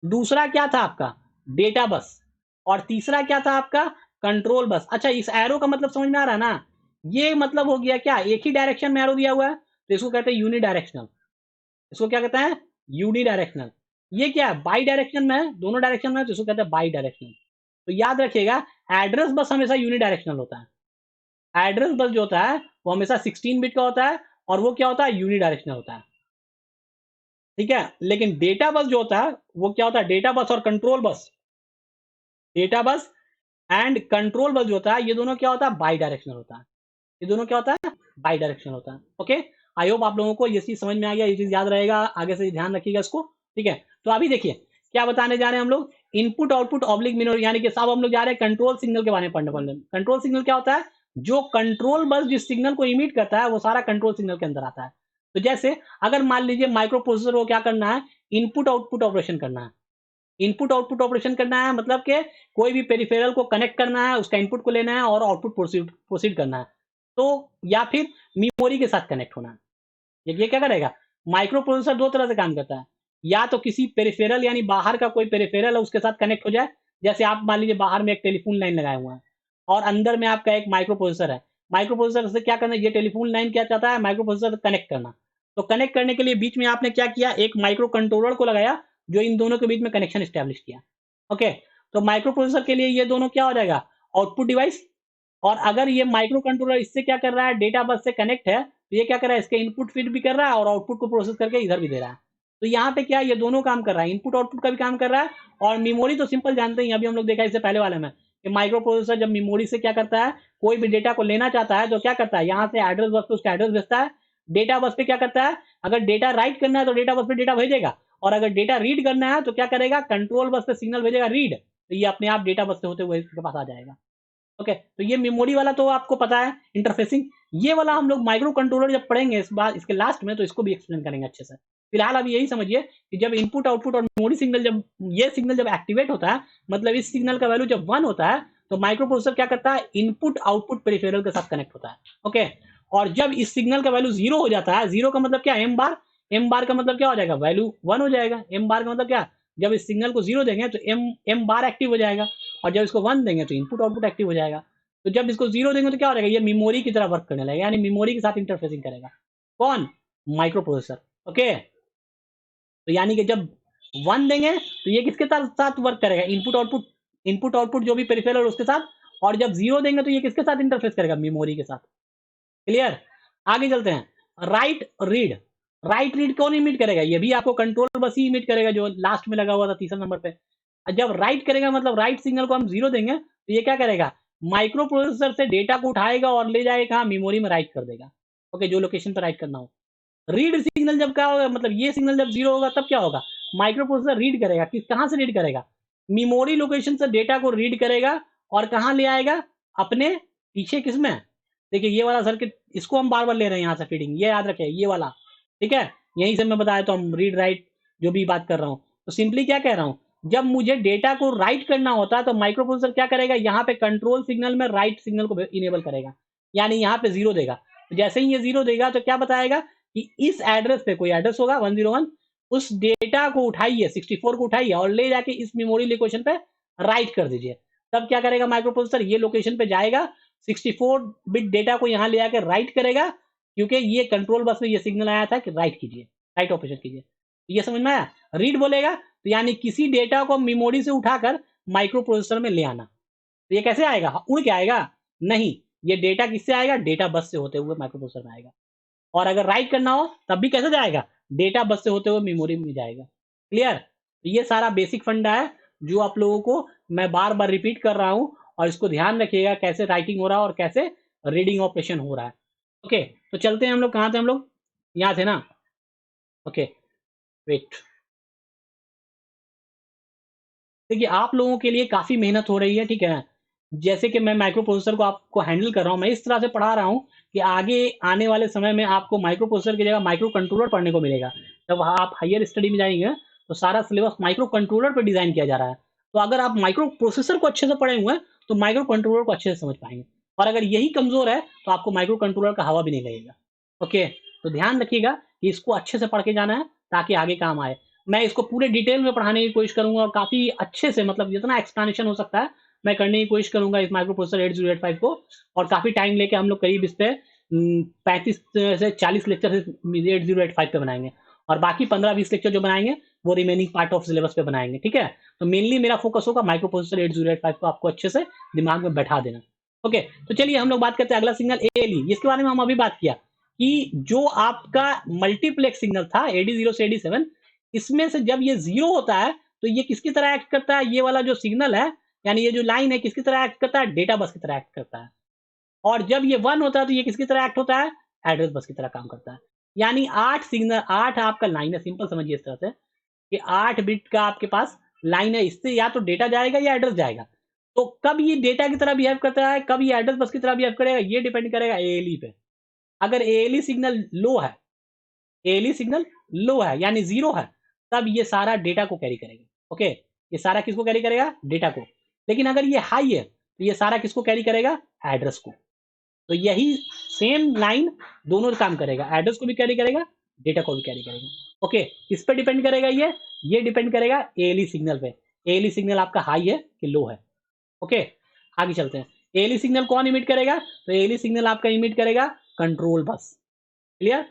S1: दूसरा क्या था आपका डेटा बस, और तीसरा क्या था आपका कंट्रोल बस। अच्छा इस एरो का मतलब समझ में आ रहा है ना, ये मतलब हो गया क्या, एक ही डायरेक्शन में एरो दिया हुआ है तो इसको कहते हैं यूनि डायरेक्शनल। इसको क्या कहते हैं, यूनि डायरेक्शनल। ये क्या है, बाई डायरेक्शन में है, दोनों डायरेक्शन में है, तो इसको कहते हैं बाई डायरेक्शनल। तो याद रखिएगा एड्रेस बस हमेशा यूनि डायरेक्शनल होता है। एड्रेस बस जो होता है वो हमेशा 16 बिट का होता है और वो क्या होता है, यूनि डायरेक्शनल होता है, ठीक है। लेकिन डेटा बस जो होता है वो क्या होता है, डेटा बस और control bus, data bus and control bus जो होता है ये दोनों क्या होता है, बाई डायरेक्शनल होता है। ये दोनों क्या होता है, बाई डायरेक्शनल होता है। ओके, आई होप आप लोगों को ये चीज समझ में आ गया, ये चीज याद रहेगा, आगे से ध्यान रखिएगा इसको, ठीक है। तो अभी देखिए क्या बताने जा रहे हैं हम लोग, इनपुट आउटपुट ऑब्लिक मिनोरी, यानी कि सब हम लोग जा रहे हैं कंट्रोल सिग्नल के बारे में पढ़ने वाले। कंट्रोल सिग्नल क्या होता है, जो कंट्रोल बस जिस सिग्नल को इमिट करता है वो सारा कंट्रोल सिग्नल के अंदर आता है। तो जैसे अगर मान लीजिए माइक्रो प्रोसेसर को क्या करना है, इनपुट आउटपुट ऑपरेशन करना है। इनपुट आउटपुट ऑपरेशन करना है मतलब कि कोई भी पेरिफेरल को कनेक्ट करना है, उसका इनपुट को लेना है और आउटपुट प्रोसीड करना है, तो या फिर मेमोरी के साथ कनेक्ट होना है। ये क्या करेगा, माइक्रो प्रोसेसर दो तरह से काम करता है, या तो किसी पेरिफेरल यानी बाहर का कोई पेरिफेरल है उसके साथ कनेक्ट हो जाए। जैसे आप मान लीजिए बाहर में एक टेलीफोन लाइन लगाए हुआ है और अंदर में आपका एक माइक्रो प्रोसेसर है। माइक्रो प्रोसेसर से क्या करना है, ये टेलीफोन लाइन क्या चाहता है, माइक्रो प्रोसेसर कनेक्ट करना। तो कनेक्ट करने के लिए बीच में आपने क्या किया, एक माइक्रो कंट्रोलर को लगाया जो इन दोनों के बीच में कनेक्शन स्टैब्लिश किया। ओके, तो माइक्रो प्रोसेसर के लिए ये दोनों क्या हो जाएगा, आउटपुट डिवाइस। और अगर ये माइक्रो कंट्रोलर इससे क्या कर रहा है, डेटा बस से कनेक्ट है, तो ये क्या कर रहा है, इसके इनपुट फीड भी कर रहा है और आउटपुट को प्रोसेस करके इधर भी दे रहा है। तो यहाँ पे क्या ये दोनों काम कर रहा है, इनपुट आउटपुट का भी काम कर रहा है। और मेमोरी तो सिंपल जानते ही, अभी हम लोग देखा इससे पहले वाले में कि माइक्रो प्रोसेसर जब मेमोरी से क्या करता है, कोई भी डेटा को लेना चाहता है तो क्या करता है, यहाँ से एड्रेस बस पे उसका एड्रेस भेजता है। डेटा बस पे क्या करता है, अगर डेटा राइट करना है तो डेटा बस पे डेटा भेजेगा, और अगर डेटा रीड करना है तो क्या करेगा, कंट्रोल बस पे सिग्नल भेजेगा रीड, तो ये अपने आप डेटा बस से होते हुए इसके पास आ जाएगा। ओके, तो ये मेमोरी वाला तो आपको पता है इंटरफेसिंग। ये वाला हम लोग माइक्रो कंट्रोलर जब पढ़ेंगे इस बार इसके लास्ट में तो इसको भी एक्सप्लेन करेंगे अच्छे से। फिलहाल अभी यही समझिए कि जब इनपुट आउटपुट और मेमोरी सिग्नल जब ये सिग्नल जब एक्टिवेट होता है, मतलब इस सिग्नल का वैल्यू जब 1 होता है तो माइक्रो प्रोसेसर क्या करता है, इनपुट आउटपुट पेरिफेरल के साथ कनेक्ट होता है। ओके, और जब इस सिग्नल का वैल्यू 0 हो जाता है, 0 का मतलब क्या, एम बार, एम बार का मतलब क्या हो जाएगा, वैल्यू 1 हो जाएगा। एम बार का मतलब क्या, जब इस सिग्नल को 0 देंगे तो एम एम बार एक्टिव हो जाएगा, और जब इसको 1 देंगे तो इनपुट आउटपुट एक्टिव हो जाएगा। तो जब इसको 0 देंगे तो क्या हो जाएगा, ये मेमोरी की तरह वर्क करने लगेगा, यानी मेमोरी के साथ इंटरफेसिंग करेगा। कौन, माइक्रो प्रोसेसर। ओके, तो यानी कि जब 1 देंगे तो ये किसके साथ वर्क करेगा, इनपुट आउटपुट, इनपुट आउटपुट जो भी पेरिफेरल उसके साथ। और जब 0 देंगे तो ये किसके साथ इंटरफेस करेगा, मेमोरी के साथ। क्लियर, आगे चलते हैं। राइट रीड, राइट रीड कौन इमिट करेगा, ये भी आपको कंट्रोल बस ही इमिट करेगा जो लास्ट में लगा हुआ था तीसरा नंबर पे। जब राइट करेगा मतलब राइट सिग्नल को हम 0 देंगे तो ये क्या करेगा, माइक्रो प्रोसेसर से डेटा को उठाएगा और ले जाएगा कहाँ, मेमोरी में राइट कर देगा। ओके, जो लोकेशन पर राइट करना हो। रीड सिग्नल जब क्या होगा, मतलब ये सिग्नल जब 0 होगा तब क्या होगा, माइक्रो प्रोसेसर रीड करेगा, किस कहाँ से रीड करेगा, मेमोरी लोकेशन से डेटा को रीड करेगा और कहाँ ले आएगा, अपने पीछे किसमें, देखिए ये वाला सर्किट, इसको हम बार बार ले रहे हैं यहाँ से फीडिंग, ये याद रखें ये वाला, ठीक है। यहीं से मैं बताया तो हम रीड राइट जो भी बात कर रहा हूँ, तो सिंपली क्या कह रहा हूँ, जब मुझे डेटा को राइट करना होता है तो माइक्रो प्रोसेसर क्या करेगा, यहाँ पे कंट्रोल सिग्नल में राइट सिग्नल को इनेबल करेगा, यानी यहाँ पे 0 देगा। तो जैसे ही ये 0 देगा तो क्या बताएगा कि इस एड्रेस पे कोई एड्रेस होगा 101, उस डेटा को उठाइए 64 को उठाइए और ले जाके इस मेमोरी लोकेशन पे राइट कर दीजिए। तब क्या करेगा माइक्रो प्रोसेसर, ये लोकेशन पे जाएगा, 64 बिट डेटा को यहाँ ले आकर राइट करेगा, क्योंकि ये कंट्रोल बस में ये सिग्नल आया था कि राइट कीजिए, राइट ऑपरेशन कीजिए। ये समझ में आया, रीड बोलेगा तो यानी किसी डेटा को मेमोरी से उठाकर माइक्रो प्रोसेसर में ले आना। तो ये कैसे आएगा, उड़ के आएगा, नहीं, ये डेटा किससे आएगा, डेटा बस से होते हुए माइक्रो प्रोसेसर में आएगा। और अगर राइट करना हो तब भी कैसे जाएगा, डेटा बस से होते हुए मेमोरी में जाएगा। क्लियर, तो ये सारा बेसिक फंडा है जो आप लोगों को मैं बार बार रिपीट कर रहा हूं, और इसको ध्यान रखिएगा कैसे राइटिंग हो रहा है और कैसे रीडिंग ऑपरेशन हो रहा है। ओके, तो चलते हैं हम लोग, कहाँ थे हम लोग, यहाँ थे ना। ओके, वेट, देखिए आप लोगों के लिए काफ़ी मेहनत हो रही है, ठीक है? जैसे कि मैं माइक्रो प्रोसेसर को आपको हैंडल कर रहा हूँ, मैं इस तरह से पढ़ा रहा हूँ कि आगे आने वाले समय में आपको माइक्रो प्रोसेसर की जगह माइक्रो कंट्रोलर पढ़ने को मिलेगा। जब आप हायर स्टडी में जाएँगे, तो सारा सिलेबस माइक्रो कंट्रोलर पे डिज़ाइन किया जा रहा है। तो अगर आप माइक्रो प्रोसेसर को अच्छे से पढ़े हुए हैं, तो माइक्रो कंट्रोलर को अच्छे से समझ पाएँगे और अगर यही कमज़ोर है, तो आपको माइक्रो कंट्रोलर का हवा भी नहीं लगेगा। ओके, तो ध्यान रखिएगा कि इसको अच्छे से पढ़ के जाना है, ताकि आगे काम आए। मैं इसको पूरे डिटेल में पढ़ाने की कोशिश करूँगा और काफ़ी अच्छे से मतलब जितना एक्सप्लेनेशन हो सकता है, मैं करने की कोशिश करूँगा इस माइक्रो प्रोसेसर 8085 को और काफ़ी टाइम लेके हम लोग करीब इस पे 35 से 40 लेक्चर इस 8085 पे बनाएँगे और बाकी 15-20 लेक्चर जो बनाएँगे, वो रिमेनिंग पार्ट ऑफ सिलेबस पे बनाएँगे, ठीक है? तो मेनली मेरा फोकस होगा माइक्रो प्रोसेसर 8085 को आपको अच्छे से दिमाग में बैठा देना। ओके, तो चलिए हम लोग बात करते हैं अगला सिग्नल एएलई, इसके बारे में हम अभी बात किया कि जो आपका मल्टीप्लेक्स सिग्नल था एडी 0 से एडी 7 इसमें से जब ये 0 होता है, तो ये किसकी तरह एक्ट करता है? ये वाला जो सिग्नल है, यानी ये जो लाइन है किसकी तरह एक्ट करता है? डेटा बस की तरह एक्ट करता है। और जब ये 1 होता है, तो ये किसकी तरह एक्ट होता है? एड्रेस बस की तरह काम करता है। यानी 8 आपका लाइन है, सिंपल समझिए इस तरह से कि 8 बिट का आपके पास लाइन है, इससे या तो डेटा जाएगा या एड्रेस जाएगा। तो कब ये डेटा की तरह बिहेव करता है, कब ये एड्रेस बस की तरह बिहेव करेगा, ये डिपेंड करेगा एएलई पे। अगर एएलई सिग्नल लो है एएलई सिग्नल लो है यानी 0 है, तब ये सारा डेटा को कैरी करेगा। ओके, ये सारा किसको कैरी करेगा? डेटा को। लेकिन अगर ये हाई है, तो ये सारा किसको कैरी करेगा? एड्रेस को। तो यही सेम लाइन दोनों काम करेगा, एड्रेस को भी कैरी करेगा, डेटा को भी कैरी करेगा। ओके, किस पे डिपेंड करेगा ये डिपेंड करेगा एएलई सिग्नल पे। एएलई सिग्नल आपका हाई है कि लो है। ओके, आगे चलते हैं। एएलई सिग्नल कौन इमिट करेगा? तो एएलई सिग्नल आपका इमिट करेगा कंट्रोल बस। क्लियर?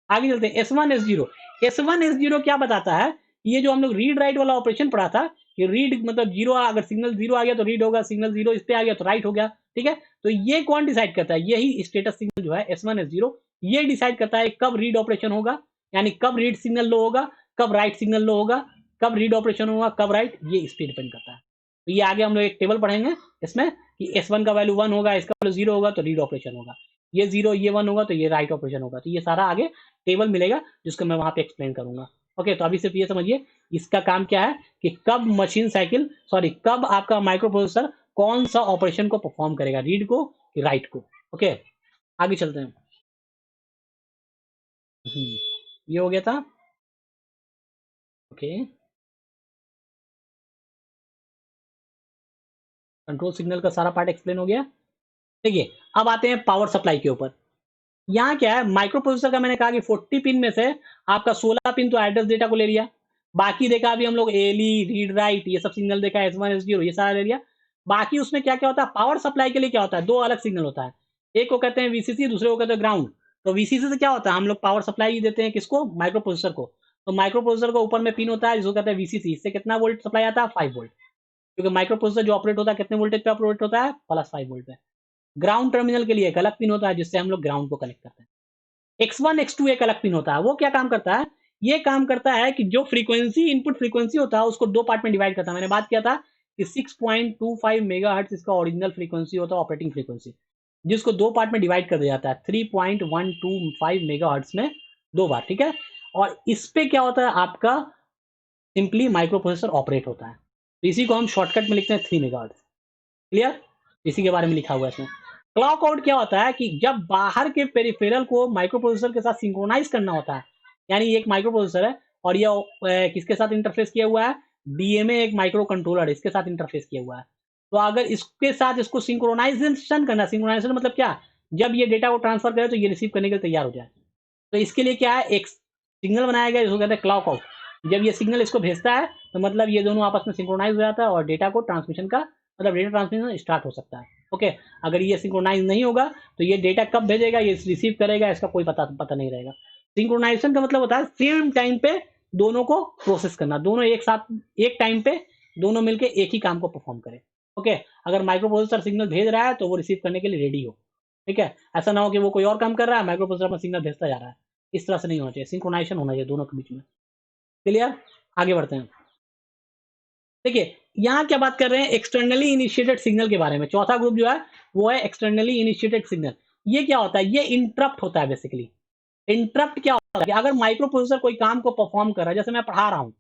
S1: आगे चलते हैं S1 S0। S1 S0 क्या बताता है? ये जो हम लोग रीड राइट वाला ऑपरेशन पढ़ा था कि रीड मतलब 0 अगर सिग्नल 0 आ गया तो रीड होगा, सिग्नल 0 इस पे आ गया तो राइट हो गया, ठीक है? तो ये कौन डिसाइड करता है? यही स्टेटस सिग्नल जो है S1 S0 ये डिसाइड करता है कब रीड ऑपरेशन होगा, यानी कब रीड सिग्नल लो होगा, कब राइट सिग्नल लो होगा, कब रीड ऑपरेशन होगा, कब राइट, ये इस पे डिपेंड करता है। तो ये आगे हम लोग एक टेबल पढ़ेंगे इसमें कि S1 का वैल्यू 1 होगा, इसका वैल्यू 0 होगा तो रीड ऑपरेशन होगा। ये 0 ये 1 होगा तो ये राइट ऑपरेशन होगा। तो ये सारा आगे टेबल मिलेगा जिसको मैं वहाँ पे एक्सप्लेन करूँगा। ओके, तो अभी सिर्फ ये समझिए इसका काम क्या है कि कब मशीन साइकिल सॉरी कब आपका माइक्रो प्रोसेसर कौन सा ऑपरेशन को परफॉर्म करेगा, रीड को कि राइट को। ओके, आगे चलते हैं। ये हो गया था। ओके, कंट्रोल सिग्नल का सारा पार्ट एक्सप्लेन हो गया। देखिए अब आते हैं पावर सप्लाई के ऊपर। यहाँ क्या है माइक्रो प्रोसेसर का मैंने कहा कि 40 पिन में से आपका 16 पिन तो एड्रेस डेटा को ले लिया, बाकी देखा अभी हम लोग एली रीड राइट ये सब सिग्नल देखा S1 S0 ये सारा ले लिया। बाकी उसमें क्या क्या होता है पावर सप्लाई के लिए क्या होता है, दो अलग सिग्नल होता है, एक को कहते हैं वीसीसी दूसरे को कहते हैं ग्राउंड। तो वीसीसी से क्या होता है हम लोग पावर सप्लाई देते हैं किसको, माइक्रो प्रोसेसर को। तो माइक्रो प्रोसेसर को ऊपर में पिन होता है जिसको कहते हैं वीसीसी, इससे कितना वोल्ट सप्लाई आता है 5 वोल्ट, क्योंकि माइक्रो प्रोसेसर जो ऑपरेट होता है कितने वोल्टेज पे ऑपरेट होता है +5 वोल्ट पे। ग्राउंड टर्मिनल के लिए एक अलग पिन होता है जिससे हम लोग ग्राउंड को कनेक्ट करते हैं। X1 X2 एक अलग पिन होता है, वो क्या काम करता है? ये काम करता है कि जो फ्रीक्वेंसी इनपुट फ्रीक्वेंसी होता है उसको दो पार्ट में डिवाइड करता है। मैंने बात किया था कि 6.25 मेगाहर्ट्ज इसका ओरिजिनल फ्रीक्वेंसी होता है, ऑपरेटिंग फ्रीक्वेंसी, जिसको दो पार्ट में डिवाइड कर दिया जाता है 3.125 मेगाहर्ट्ज में दो बार, ठीक है? और इस पे क्या होता है आपका सिंपली माइक्रो प्रोसेसर ऑपरेट होता है। तो इसी को हम शॉर्टकट में लिखते हैं 3 मेगाहर्ट्ज। क्लियर? इसी के बारे में लिखा हुआ है इसमें। क्लॉक आउट क्या होता है कि जब बाहर के पेरिफेरल को माइक्रो प्रोसेसर के साथ सिंक्रोनाइज करना होता है, यानी एक माइक्रो प्रोसेसर है और ये किसके साथ इंटरफेस किया हुआ है, डीएमए एक माइक्रो कंट्रोलर इसके साथ इंटरफेस किया हुआ है। तो अगर इसके साथ इसको सिंक्रोनाइजेशन करना, सिंक्रोनाइजेशन मतलब क्या, जब ये डेटा को ट्रांसफर करे तो ये रिसीव करने के लिए तैयार हो जाए। तो इसके लिए क्या है एक सिग्नल बनाया गया जिसको कहते हैं क्लॉक आउट। जब ये सिग्नल इसको भेजता है तो मतलब ये दोनों आपस में सिंक्रोनाइज हो जाता है और डेटा को ट्रांसमिशन का मतलब डेटा ट्रांसमिशन स्टार्ट हो सकता है। ओके, अगर ये सिंक्रोनाइज नहीं होगा तो ये डेटा कब भेजेगा, ये रिसीव करेगा, इसका कोई पता नहीं रहेगा। सिंक्रोनाइजेशन का मतलब होता है सेम टाइम पे दोनों को प्रोसेस करना, दोनों एक साथ एक टाइम पे दोनों मिलके एक ही काम को परफॉर्म करें। ओके, अगर माइक्रो प्रोसेसर सिग्नल भेज रहा है तो वो रिसीव करने के लिए रेडी हो, ठीक है? ऐसा ना हो कि वो कोई और काम कर रहा है, माइक्रो प्रोसेसर अपना सिग्नल भेजता जा रहा है। इस तरह से नहीं होना चाहिए, सिंक्रोनाइजेशन होना चाहिए दोनों के बीच में। क्लियर? आगे बढ़ते हैं। देखिए यहाँ क्या बात कर रहे हैं, एक्सटर्नली इनिशिएटेड सिग्नल के बारे में। चौथा ग्रुप जो है वो है एक्सटर्नली इनिशिएटेड सिग्नल। ये क्या होता है, ये इंटरप्ट होता है बेसिकली। इंटरप्ट क्या होता है कि अगर माइक्रो प्रोसेसर कोई काम को परफॉर्म कर रहा है, जैसे मैं पढ़ा रहा हूँ,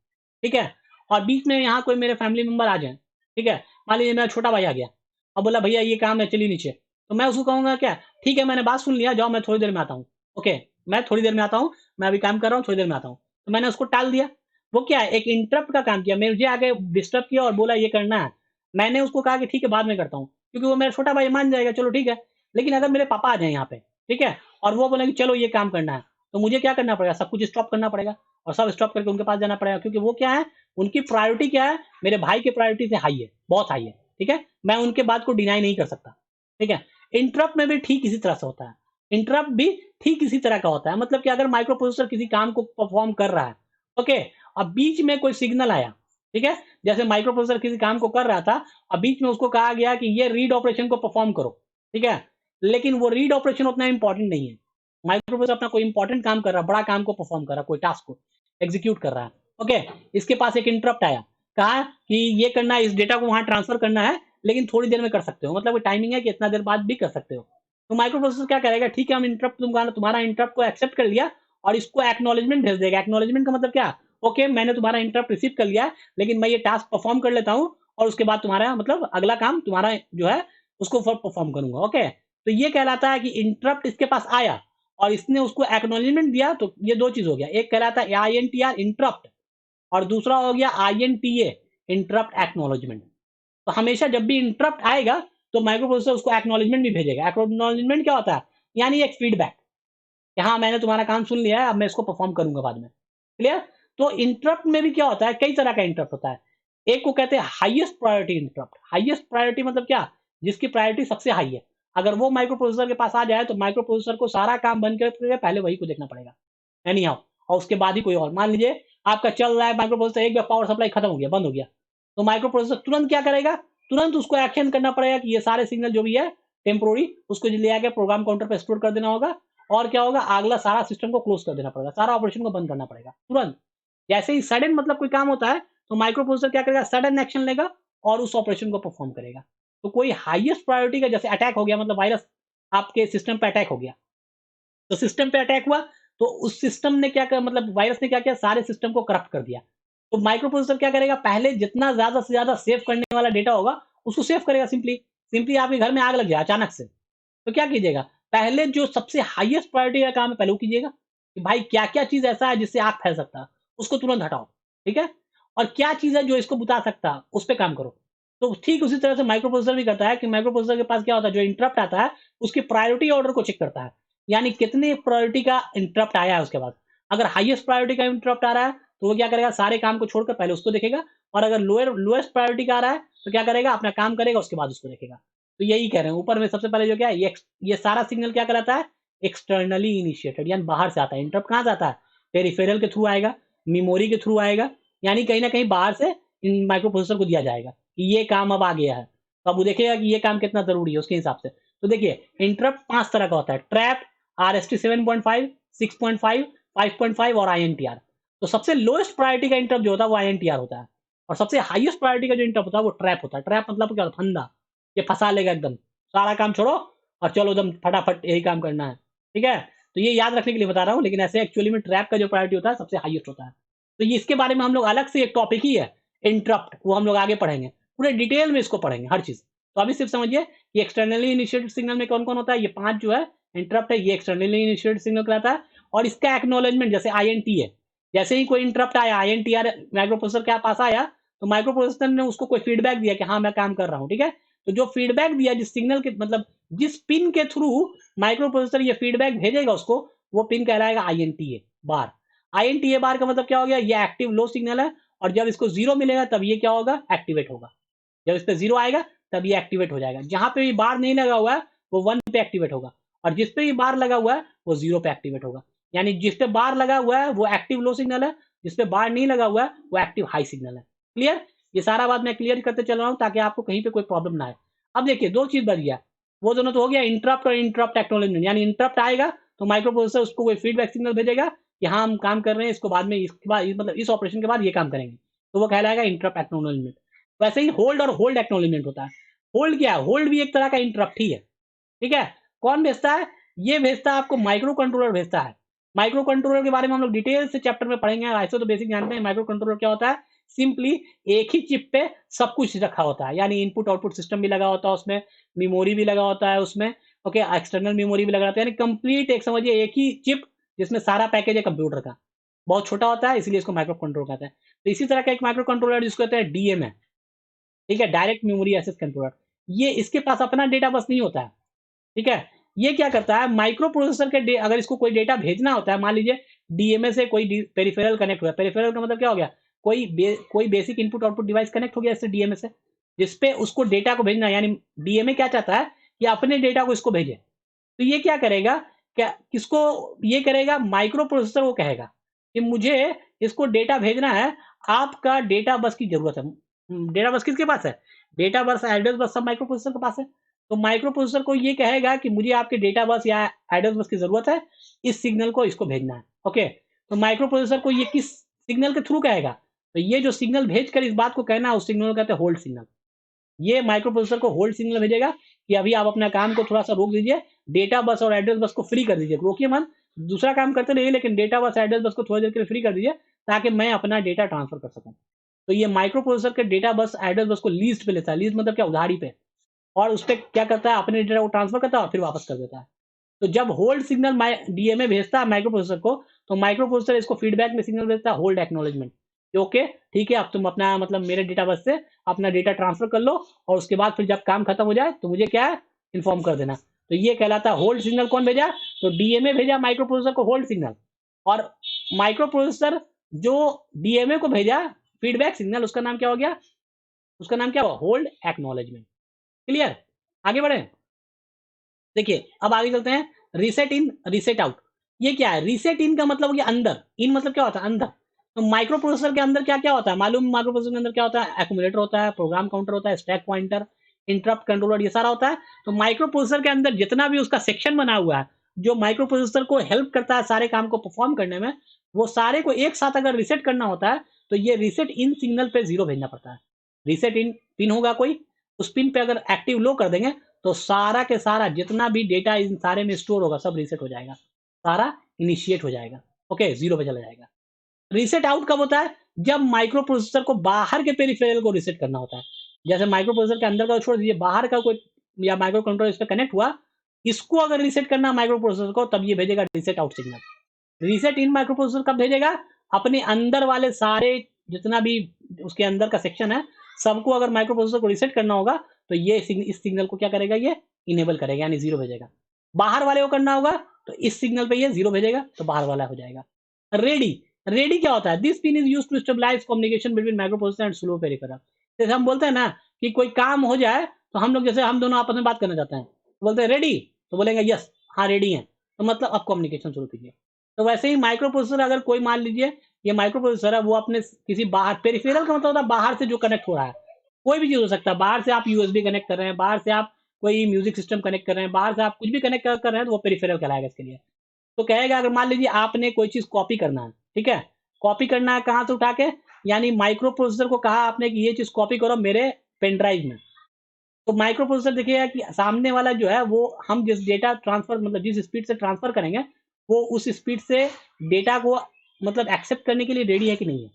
S1: ठीक है? और बीच में यहाँ कोई मेरे फैमिली मेंबर आ जाए, ठीक है, मान लीजिए मेरा छोटा भाई आ गया और बोला भैया ये काम है चलिए नीचे, तो मैं उसको कहूँगा क्या, ठीक है मैंने बात सुन लिया, जाओ मैं थोड़ी देर में आता हूँ, ओके मैं थोड़ी देर में आता हूँ, मैं अभी काम कर रहा हूँ, थोड़ी देर में आता हूँ। तो मैंने उसको टाल दिया, वो क्या है, एक इंटरप्ट का काम किया, मुझे आगे डिस्टर्ब किया और बोला ये करना है। मैंने उसको कहा कि ठीक है बाद में करता हूँ, क्योंकि वो मेरा छोटा भाई मान जाएगा, चलो ठीक है। लेकिन अगर मेरे पापा आ जाए यहाँ पे, ठीक है, और वो बोले कि चलो ये काम करना है, तो मुझे क्या करना पड़ेगा, सब कुछ स्टॉप करना पड़ेगा और सब स्टॉप करके उनके पास जाना पड़ेगा, क्योंकि वो क्या है, उनकी प्रायोरिटी क्या है, मेरे भाई की प्रायोरिटी से हाई है, बहुत हाई है, ठीक है, मैं उनके बात को डिनाई नहीं कर सकता, ठीक है। इंटरप्ट में भी ठीक इसी तरह से होता है, इंटरप्ट भी ठीक इसी तरह का होता है, मतलब कि अगर माइक्रो प्रोसेसर किसी काम को परफॉर्म कर रहा है, ओके, अब बीच में कोई सिग्नल आया, ठीक है, जैसे माइक्रो प्रोसेसर किसी काम को कर रहा था और बीच में उसको कहा गया कि ये रीड ऑपरेशन को परफॉर्म करो, ठीक है, लेकिन वो रीड ऑपरेशन उतना इंपॉर्टेंट नहीं है, माइक्रो प्रोसेसर अपना कोई इंपॉर्टेंट काम कर रहा है, बड़ा काम को परफॉर्म कर रहा है, कोई टास्क को एग्जीक्यूट कर रहा है, ओके, इसके पास एक इंटरप्ट आया, कहा कि ये करना है, इस डेटा को वहां ट्रांसफर करना है, लेकिन थोड़ी देर में कर सकते हो, मतलब टाइमिंग है कि इतना देर बाद भी कर सकते हो। तो माइक्रो प्रोसेसर क्या करेगा, ठीक है हम इंटरप्ट तुम्हारा इंटरप्ट को एक्सेप्ट कर लिया और इसको एक्नॉलेजमेंट भेज देगा। एक्नॉलेजमेंट का मतलब क्या, ओके मैंने तुम्हारा इंटरप्ट रिसीव कर लिया, लेकिन मैं ये टास्क परफॉर्म कर लेता हूँ और उसके बाद तुम्हारा मतलब अगला काम तुम्हारा जो है उसको परफॉर्म करूंगा, ओके। तो ये कहलाता है कि इंटरप्ट इसके पास आया और इसने उसको एक्नॉलेजमेंट दिया, तो ये दो चीज हो गया, एक कहलाता है INTR इंटरप्ट और दूसरा हो गया INTA इंटरप्ट एक्नॉलेजमेंट। तो हमेशा जब भी इंटरप्ट आएगा तो माइक्रो प्रोसेसर उसको एक्नॉलेजमेंट भी भेजेगा। एक्नॉलेजमेंट क्या होता है, यानी एक फीडबैक कि हाँ मैंने तुम्हारा काम सुन लिया है, अब मैं इसको परफॉर्म करूंगा बाद में, क्लियर। तो इंटरप्ट में भी क्या होता है, कई तरह का इंटरप्ट होता है। एक को कहते हैं highest priority interrupt. Highest priority मतलब क्या, जिसकी प्रायोरिटी सबसे हाई है, अगर वो माइक्रो प्रोसेसर के पास आ जाए तो माइक्रो प्रोसेसर को सारा काम बंद करके पहले वही को देखना पड़ेगा, एनी हाउ, और उसके बाद ही कोई और। मान लीजिए आपका चल रहा है माइक्रो प्रोसेसर, एक बार पावर सप्लाई खत्म हो गया, बंद हो गया, तो माइक्रो प्रोसेसर तुरंत क्या करेगा, तुरंत उसको एक्शन करना पड़ेगा कि ये सारे सिग्नल जो भी है टेम्पोररी उसको ले आके प्रोग्राम काउंटर पे स्टोर कर देना होगा, और क्या होगा, अगला सारा सिस्टम को क्लोज कर देना पड़ेगा, सारा ऑपरेशन को बंद करना पड़ेगा तुरंत। जैसे ही सडन मतलब कोई काम होता है तो माइक्रो प्रोसेसर क्या करेगा, सडन एक्शन लेगा और उस ऑपरेशन को परफॉर्म करेगा। तो कोई हाईएस्ट प्रायोरिटी का, जैसे अटैक हो गया, मतलब वायरस आपके सिस्टम पे अटैक हो गया, तो सिस्टम पे अटैक हुआ तो उस सिस्टम ने क्या कर, मतलब वायरस ने क्या किया, सारे सिस्टम को करप्ट कर दिया। तो माइक्रो प्रोसेसर क्या करेगा, पहले जितना ज्यादा से ज्यादा सेव करने वाला डेटा होगा उसको सेव करेगा। सिंपली सिंपली आपके घर में आग लग जाए अचानक से, तो क्या कीजिएगा, पहले जो सबसे हाईएस्ट प्रायोरिटी का काम है पहले वो कीजिएगा कि भाई क्या क्या चीज ऐसा है जिससे आग फैल सकता है, उसको तुरंत हटाओ, ठीक है, और क्या चीज है जो इसको बुता सकता है उस पर काम करो। तो ठीक उसी तरह से माइक्रो प्रोसेसर भी करता है कि माइक्रो प्रोसेसर के पास क्या होता है, जो इंटरप्ट आता है उसकी प्रायोरिटी ऑर्डर को चेक करता है, यानी कितने प्रायोरिटी का इंटरप्ट आया है उसके बाद। अगर हाईएस्ट प्रायोरिटी का इंटरप्ट आ रहा है तो वो क्या करेगा, सारे काम को छोड़कर पहले उसको देखेगा, और अगर लोएस्ट प्रायोरिटी का आ रहा है तो क्या करेगा, अपना काम करेगा उसके बाद उसको देखेगा। तो यही कह रहे हैं ऊपर में सबसे पहले जो क्या है, ये सारा सिग्नल क्या कहलाता है, एक्सटर्नली इनिशिएटेड, यानी बाहर से आता है। इंटरप्ट कहाँ से आता है, पेरिफेरल के थ्रू आएगा, मेमोरी के थ्रू आएगा, यानी कहीं ना कहीं बाहर से इन माइक्रो प्रोसेसर को दिया जाएगा कि ये काम अब आ गया है, तो अब वो देखेगा कि ये काम कितना जरूरी है उसके हिसाब से। तो देखिए इंटरप्ट 5 तरह का होता है, ट्रैप, RST 7.5, 6.5, 5.5 और INTR। तो सबसे लोएस्ट प्रायोरिटी का इंटरप्ट जो होता है वो INTR होता है, और सबसे हाईएस्ट प्रायोरिटी का जो इंटरप्ट होता है वो ट्रैप होता है। ट्रैप मतलब क्या होता है, फंदा, ये फंसा लेगा एकदम, सारा काम छोड़ो और चलो एकदम फटाफट यही काम करना है, ठीक है। तो ये याद रखने के लिए बता रहा हूँ, लेकिन ऐसे एक्चुअली में ट्रैप का जो प्रायोरिटी होता है सबसे हाईएस्ट होता है। तो ये इसके बारे में हम लोग अलग से एक टॉपिक ही है इंटरप्ट, वो हम लोग आगे पढ़ेंगे, पूरे डिटेल में इसको पढ़ेंगे हर चीज। तो अभी सिर्फ समझिए कि एक्सटर्नली इनिशिएटेड सिग्नल में कौन कौन होता है, ये 5 जो है इंटरप्ट है, ये एक्सटर्नली इनिशिएटेड सिग्नल कहलाता है। और इसका एक्नॉलेजमेंट जैसे INT है, जैसे ही कोई इंटरप्ट आया, INTR माइक्रो प्रोसेसर के पास आया, तो माइक्रो प्रोसेसर ने उसको कोई फीडबैक दिया कि हाँ मैं काम कर रहा हूँ, ठीक है। तो जो फीडबैक दिया, जिस सिग्नल के मतलब जिस पिन के थ्रू माइक्रो प्रोसेसर ये फीडबैक भेजेगा उसको, वो पिन कहलाएगा INTA बार। INTA बार का मतलब क्या हो गया, ये एक्टिव लो सिग्नल है, और जब इसको 0 मिलेगा तब ये क्या होगा, एक्टिवेट होगा। जब इस पे 0 आएगा तब ये एक्टिवेट हो जाएगा। जहां पे भी बार नहीं लगा हुआ है वो 1 पे एक्टिवेट होगा, और जिस पे भी बार लगा हुआ है वो 0 पे एक्टिवेट होगा। यानी जिस पे बार लगा हुआ है वो एक्टिव लो सिग्नल है, जिस पे बार नहीं लगा हुआ है वो एक्टिव हाई सिग्नल है। क्लियर, ये सारा बात मैं क्लियर करते चल रहा हूँ ताकि आपको कहीं पे कोई प्रॉब्लम ना आए। अब देखिए दो चीज बच गया, वो दोनों तो हो गया इंटरप्ट और इंटरप्ट एक्नॉलेजमेंट। यानी इंटरप्ट आएगा तो माइक्रो प्रोसेसर उसको कोई फीडबैक सिग्नल भेजेगा कि हाँ हम काम कर रहे हैं, इसको बाद में इसके बाद मतलब इस ऑपरेशन के बाद ये काम करेंगे, तो वो कहलाएगा इंटरप्ट एक्नॉलेजमेंट। वैसे ही होल्ड और होल्ड एक्नॉलेजमेंट होता है। होल्ड क्या है, होल्ड भी एक तरह का इंटरप्ट ही है, ठीक है। कौन भेजता है, ये भेजता है आपको माइक्रो कंट्रोलर भेजता है। माइक्रो कंट्रोलर के बारे में हम लोग डिटेल से चैप्टर में पढ़ेंगे, ऐसे तो बेसिक जानते हैं माइक्रो कंट्रोलर क्या होता है, सिंपली एक ही चिप पे सब कुछ रखा होता है, यानी इनपुट आउटपुट सिस्टम भी लगा होता है उसमें, मेमोरी भी लगा होता है उसमें, ओके, एक्सटर्नल मेमोरी भी लगा होता है, यानी कंप्लीट एक समझिए एक ही चिप जिसमें सारा पैकेज है कंप्यूटर का। बहुत छोटा होता है, इसलिए इसको माइक्रो कंट्रोलर कहते हैं। तो इसी तरह का एक माइक्रो कंट्रोलर जिसको कहते हैं डीएमए, ठीक है, डायरेक्ट मेमोरी एक्सेस कंट्रोलर। ये इसके पास अपना डेटा बस नहीं होता है, ठीक है। ये क्या करता है, माइक्रो प्रोसेसर के अगर इसको कोई डेटा भेजना होता है, मान लीजिए डीएमए से कोई पेरिफेरल कनेक्ट हुआ, पेरिफेरल का मतलब क्या हो गया, कोई basic input output device connect हो गया इससे डीएमए से, जिसपे उसको डेटा को भेजना, यानी डीएमए क्या चाहता है कि अपने डेटा को इसको भेजे। तो ये क्या करेगा, क्या किसको ये करेगा, माइक्रो प्रोसेसर को कहेगा कि मुझे इसको डेटा भेजना है, आपका डेटा बस की जरूरत है। डेटा बस किसके पास है, डेटा बस एड्रेस बस सब माइक्रो प्रोसेसर के पास है। तो माइक्रो प्रोसेसर को ये कहेगा कि मुझे आपके डेटा बस या एड्रेस बस की जरूरत है, इस सिग्नल को इसको भेजना है, ओके। तो माइक्रो प्रोसेसर को ये किस सिग्नल के थ्रू कहेगा, तो ये जो सिग्नल भेज कर इस बात को कहना है, उस सिग्नल को कहते हैं होल्ड सिग्नल। ये माइक्रो प्रोसेसर को होल्ड सिग्नल भेजेगा कि अभी आप अपना काम को थोड़ा सा रोक दीजिए, डेटा बस और एड्रेस बस को फ्री कर दीजिए, रोकिए मत, दूसरा काम करते रहिए, लेकिन डेटा बस एड्रेस बस को थोड़ी देर के लिए फ्री कर दीजिए ताकि मैं अपना डेटा ट्रांसफर कर सकूं। तो ये माइक्रो प्रोसेसर के डेटा बस एड्रेस बस को लीज पे लेता है, लीज मतलब क्या, उधारी पे, और उस पर क्या करता है, अपने डेटा को ट्रांसफर करता है और फिर वापस कर देता है। तो जब होल्ड सिग्नल डीएमए भेजता है माइक्रो प्रोसेसर को, तो माइक्रो प्रोसेसर इसको फीडबैक में सिग्नल भेजता है होल्ड एक्नॉलेजमेंट, ओके ठीक है, अब तुम अपना मतलब मेरे डेटा बस से अपना डेटा ट्रांसफर कर लो, और उसके बाद फिर जब काम खत्म हो जाए तो मुझे क्या है, इन्फॉर्म कर देना। तो ये कहलाता है होल्ड सिग्नल। कौन भेजा, तो डीएमए भेजा माइक्रो प्रोसेसर को होल्ड सिग्नल, और माइक्रो प्रोसेसर जो डीएमए को भेजा फीडबैक सिग्नल, उसका नाम क्या हो गया, उसका नाम क्या हुआ, होल्ड एक्नॉलेजमेंट। क्लियर, आगे बढ़े। देखिए अब आगे चलते हैं, रीसेट इन रीसेट आउट। ये क्या है, रीसेट इन का मतलब हो गया अंदर, इन मतलब क्या होता है, अंदर। तो माइक्रो प्रोसेसर के अंदर क्या क्या होता है मालूम, माइक्रो प्रोसेसर के अंदर क्या होता है, एक्यूमुलेटर होता है, प्रोग्राम काउंटर होता है, स्टैक पॉइंटर, इंटरप्ट कंट्रोलर, ये सारा होता है। तो माइक्रो प्रोसेसर के अंदर जितना भी उसका सेक्शन बना हुआ है, जो माइक्रो प्रोसेसर को हेल्प करता है सारे काम को परफॉर्म करने में, वो सारे को एक साथ अगर रीसेट करना होता है, तो ये रीसेट इन सिग्नल पे 0 भेजना पड़ता है। रीसेट इन पिन होगा कोई, उस पिन पे अगर एक्टिव लो कर देंगे, तो सारा के सारा जितना भी डेटा इन सारे में स्टोर होगा सब रीसेट हो जाएगा, सारा इनिशिएट हो जाएगा, ओके, 0 पे चला जाएगा। रीसेट आउट कब होता है, जब माइक्रो प्रोसेसर को बाहर के पेरिफेरल को रीसेट करना होता है। जैसे माइक्रो प्रोसेसर के अंदर का छोड़ दीजिए, बाहर का कोई या माइक्रो कंट्रोलर इस पे कनेक्ट हुआ, इसको अगर रीसेट करना माइक्रो प्रोसेसर को, तब ये भेजेगा रीसेट आउट सिग्नल। रीसेट इन माइक्रो प्रोसेसर कब भेजेगा, अपने अंदर वाले सारे जितना भी उसके अंदर का सेक्शन है, सबको अगर माइक्रो प्रोसेसर को रीसेट करना होगा, तो ये इस सिग्नल को क्या करेगा, ये इनेबल करेगा, यानी 0 भेजेगा। बाहर वाले को करना होगा तो इस सिग्नल पे ये 0 भेजेगा, तो बाहर वाला हो जाएगा। रेडी, रेडी क्या होता है, this pin is used to stabilise communication between microprocessor and slow peripheral. जैसे हम बोलते हैं ना कि कोई काम हो जाए, तो हम लोग जैसे हम दोनों आपस में बात करना चाहते हैं, तो बोलते हैं रेडी, तो बोलेंगे यस, हाँ रेडी है, तो मतलब अब कम्युनिकेशन शुरू कीजिए। तो वैसे ही माइक्रो प्रोसेसर, अगर कोई मान लीजिए ये माइक्रो प्रोसेसर है, वो अपने किसी बाहर, पेरिफेरल का मतलब होता है बाहर से जो कनेक्ट हो रहा है, कोई भी चीज हो सकता है, बाहर से आप यूएसबी कनेक्ट कर रहे हैं, बाहर से आप कोई म्यूजिक सिस्टम कनेक्ट कर रहे हैं, बाहर से आप कुछ भी कनेक्ट कर रहे हैं, तो वो पेरिफेरल कहलाएगा इसके लिए। तो कहेगा अगर मान लीजिए आपने कोई चीज कॉपी करना है, ठीक है, कॉपी करना है कहाँ से उठा के, यानी माइक्रो प्रोसेसर को कहा आपने कि ये चीज कॉपी करो मेरे पेन ड्राइव में, तो माइक्रो प्रोसेसर देखिएगा कि सामने वाला जो है वो हम जिस डेटा ट्रांसफर मतलब जिस स्पीड से ट्रांसफर करेंगे, वो उस स्पीड से डेटा को मतलब एक्सेप्ट करने के लिए रेडी है कि नहीं है।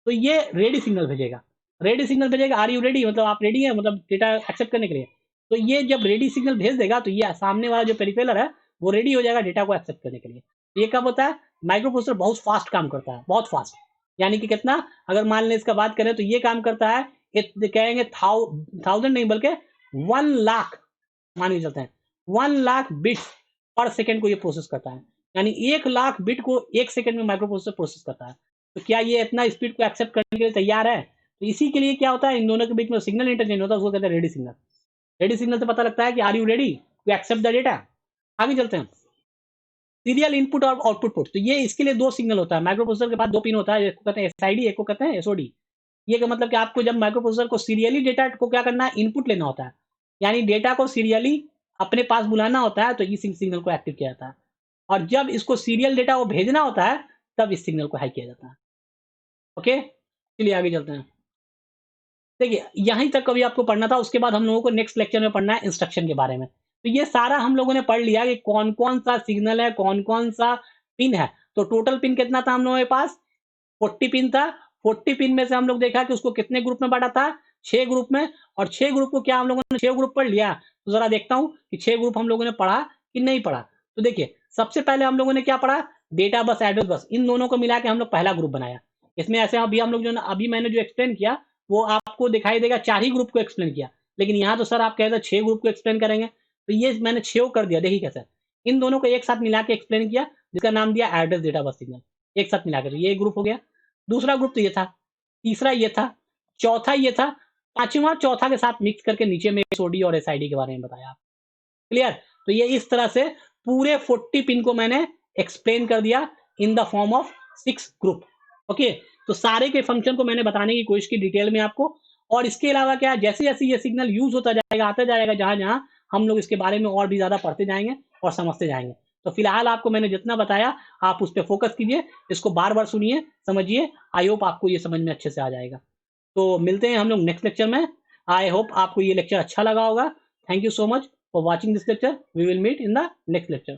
S1: तो ये रेडी सिग्नल भेजेगा, रेडी सिग्नल भेजेगा, आर यू रेडी, मतलब आप रेडी है, मतलब डेटा एक्सेप्ट करने के लिए। तो ये जब रेडी सिग्नल भेज देगा, तो ये सामने वाला जो पेरिफेरल है वो रेडी हो जाएगा डेटा को एक्सेप्ट करने के लिए। ये कब होता है, माइक्रो प्रोसेसर बहुत फास्ट काम करता है, बहुत फास्ट, यानी कि कितना, अगर मान लें इसका बात करें तो ये काम करता है, कहेंगे 1000 नहीं बल्कि 1,00,000 मान के चलते हैं, 1,00,000 बिट्स पर सेकंड को ये प्रोसेस करता है, यानी 1,00,000 बिट को 1 सेकंड में माइक्रो प्रोसेसर प्रोसेस करता है। तो क्या ये इतना स्पीड को एक्सेप्ट करने के लिए तैयार है, तो इसी के लिए क्या होता है, इन दोनों के बीच में सिग्नल इंटरचेंज होता है, उसको कहते हैं रेडी सिग्नल। रेडी सिग्नल से पता लगता है कि are you ready to accept the data. आगे चलते हैं, सीरियल इनपुट और आउटपुट पोर्ट। तो ये इसके लिए 2 सिग्नल होता है, माइक्रो प्रोसेसर के पास 2 पिन होता है, एक को कहते हैं एसआईडी, एक को कहते हैं एसओडी। ये का मतलब कि आपको जब माइक्रो प्रोसेसर को सीरियली डेटा को क्या करना है, इनपुट लेना होता है, यानी डेटा को सीरियली अपने पास बुलाना होता है, तो इस सिग्नल को एक्टिव किया जाता है। और जब इसको सीरियल डेटा को भेजना होता है, तब इस सिग्नल को हाई किया जाता है। ओके, चलिए आगे चलते हैं। देखिए यहीं तक कभी आपको पढ़ना था, उसके बाद हम लोगों को नेक्स्ट लेक्चर में पढ़ना है इंस्ट्रक्शन के बारे में। तो ये सारा हम लोगों ने पढ़ लिया कि कौन कौन सा सिग्नल है, कौन कौन सा पिन है। तो टोटल पिन कितना था हम लोगों के पास, 40 पिन था, 40 पिन में से हम लोग देखा कि उसको कितने ग्रुप में बांटा था, 6 ग्रुप में, और 6 ग्रुप को क्या हम लोगों ने 6 ग्रुप पढ़ लिया? तो जरा देखता हूं कि 6 ग्रुप हम लोगों ने पढ़ा कि नहीं पढ़ा। तो देखिए, सबसे पहले हम लोगों ने क्या पढ़ा? डेटा बस, एड्रेस बस, इन दोनों को मिला के हम लोग पहला ग्रुप बनाया। इसमें ऐसे अभी हम लोग जो अभी मैंने जो एक्सप्लेन किया वो आपको दिखाई देगा 4 ही ग्रुप को एक्सप्लेन किया, लेकिन यहाँ तो सर आप कह रहे थे 6 ग्रुप को एक्सप्लेन करेंगे, तो ये मैंने 6 कर दिया। देखिए कैसे इन दोनों को एक साथ मिला के एक्सप्लेन किया, जिसका नाम दिया एड्रेस डेटा बस सिग्नल, एक साथ मिला कर, ये ग्रुप हो गया। दूसरा ग्रुप तो ये था, तीसरा ये था, चौथा ये था, पांचवा चौथा के साथ मिक्स करके नीचे में एसओडी और एसआईडी के बारे में बताया। क्लियर? तो ये इस तरह से पूरे 40 पिन को मैंने एक्सप्लेन कर दिया in the form of 6 group. Okay, तो सारे के फंक्शन को मैंने बताने की कोशिश की डिटेल में आपको। और इसके अलावा क्या, जैसे जैसे ये सिग्नल यूज होता जाएगा, आता जाएगा, जहां जहां हम लोग इसके बारे में और भी ज्यादा पढ़ते जाएंगे और समझते जाएंगे। तो फिलहाल आपको मैंने जितना बताया आप उस पर फोकस कीजिए, इसको बार बार सुनिए, समझिए। आई होप आपको ये समझ में अच्छे से आ जाएगा। तो मिलते हैं हम लोग नेक्स्ट लेक्चर में। आई होप आपको ये लेक्चर अच्छा लगा होगा। Thank you so much for watching this lecture. We will meet in the next lecture.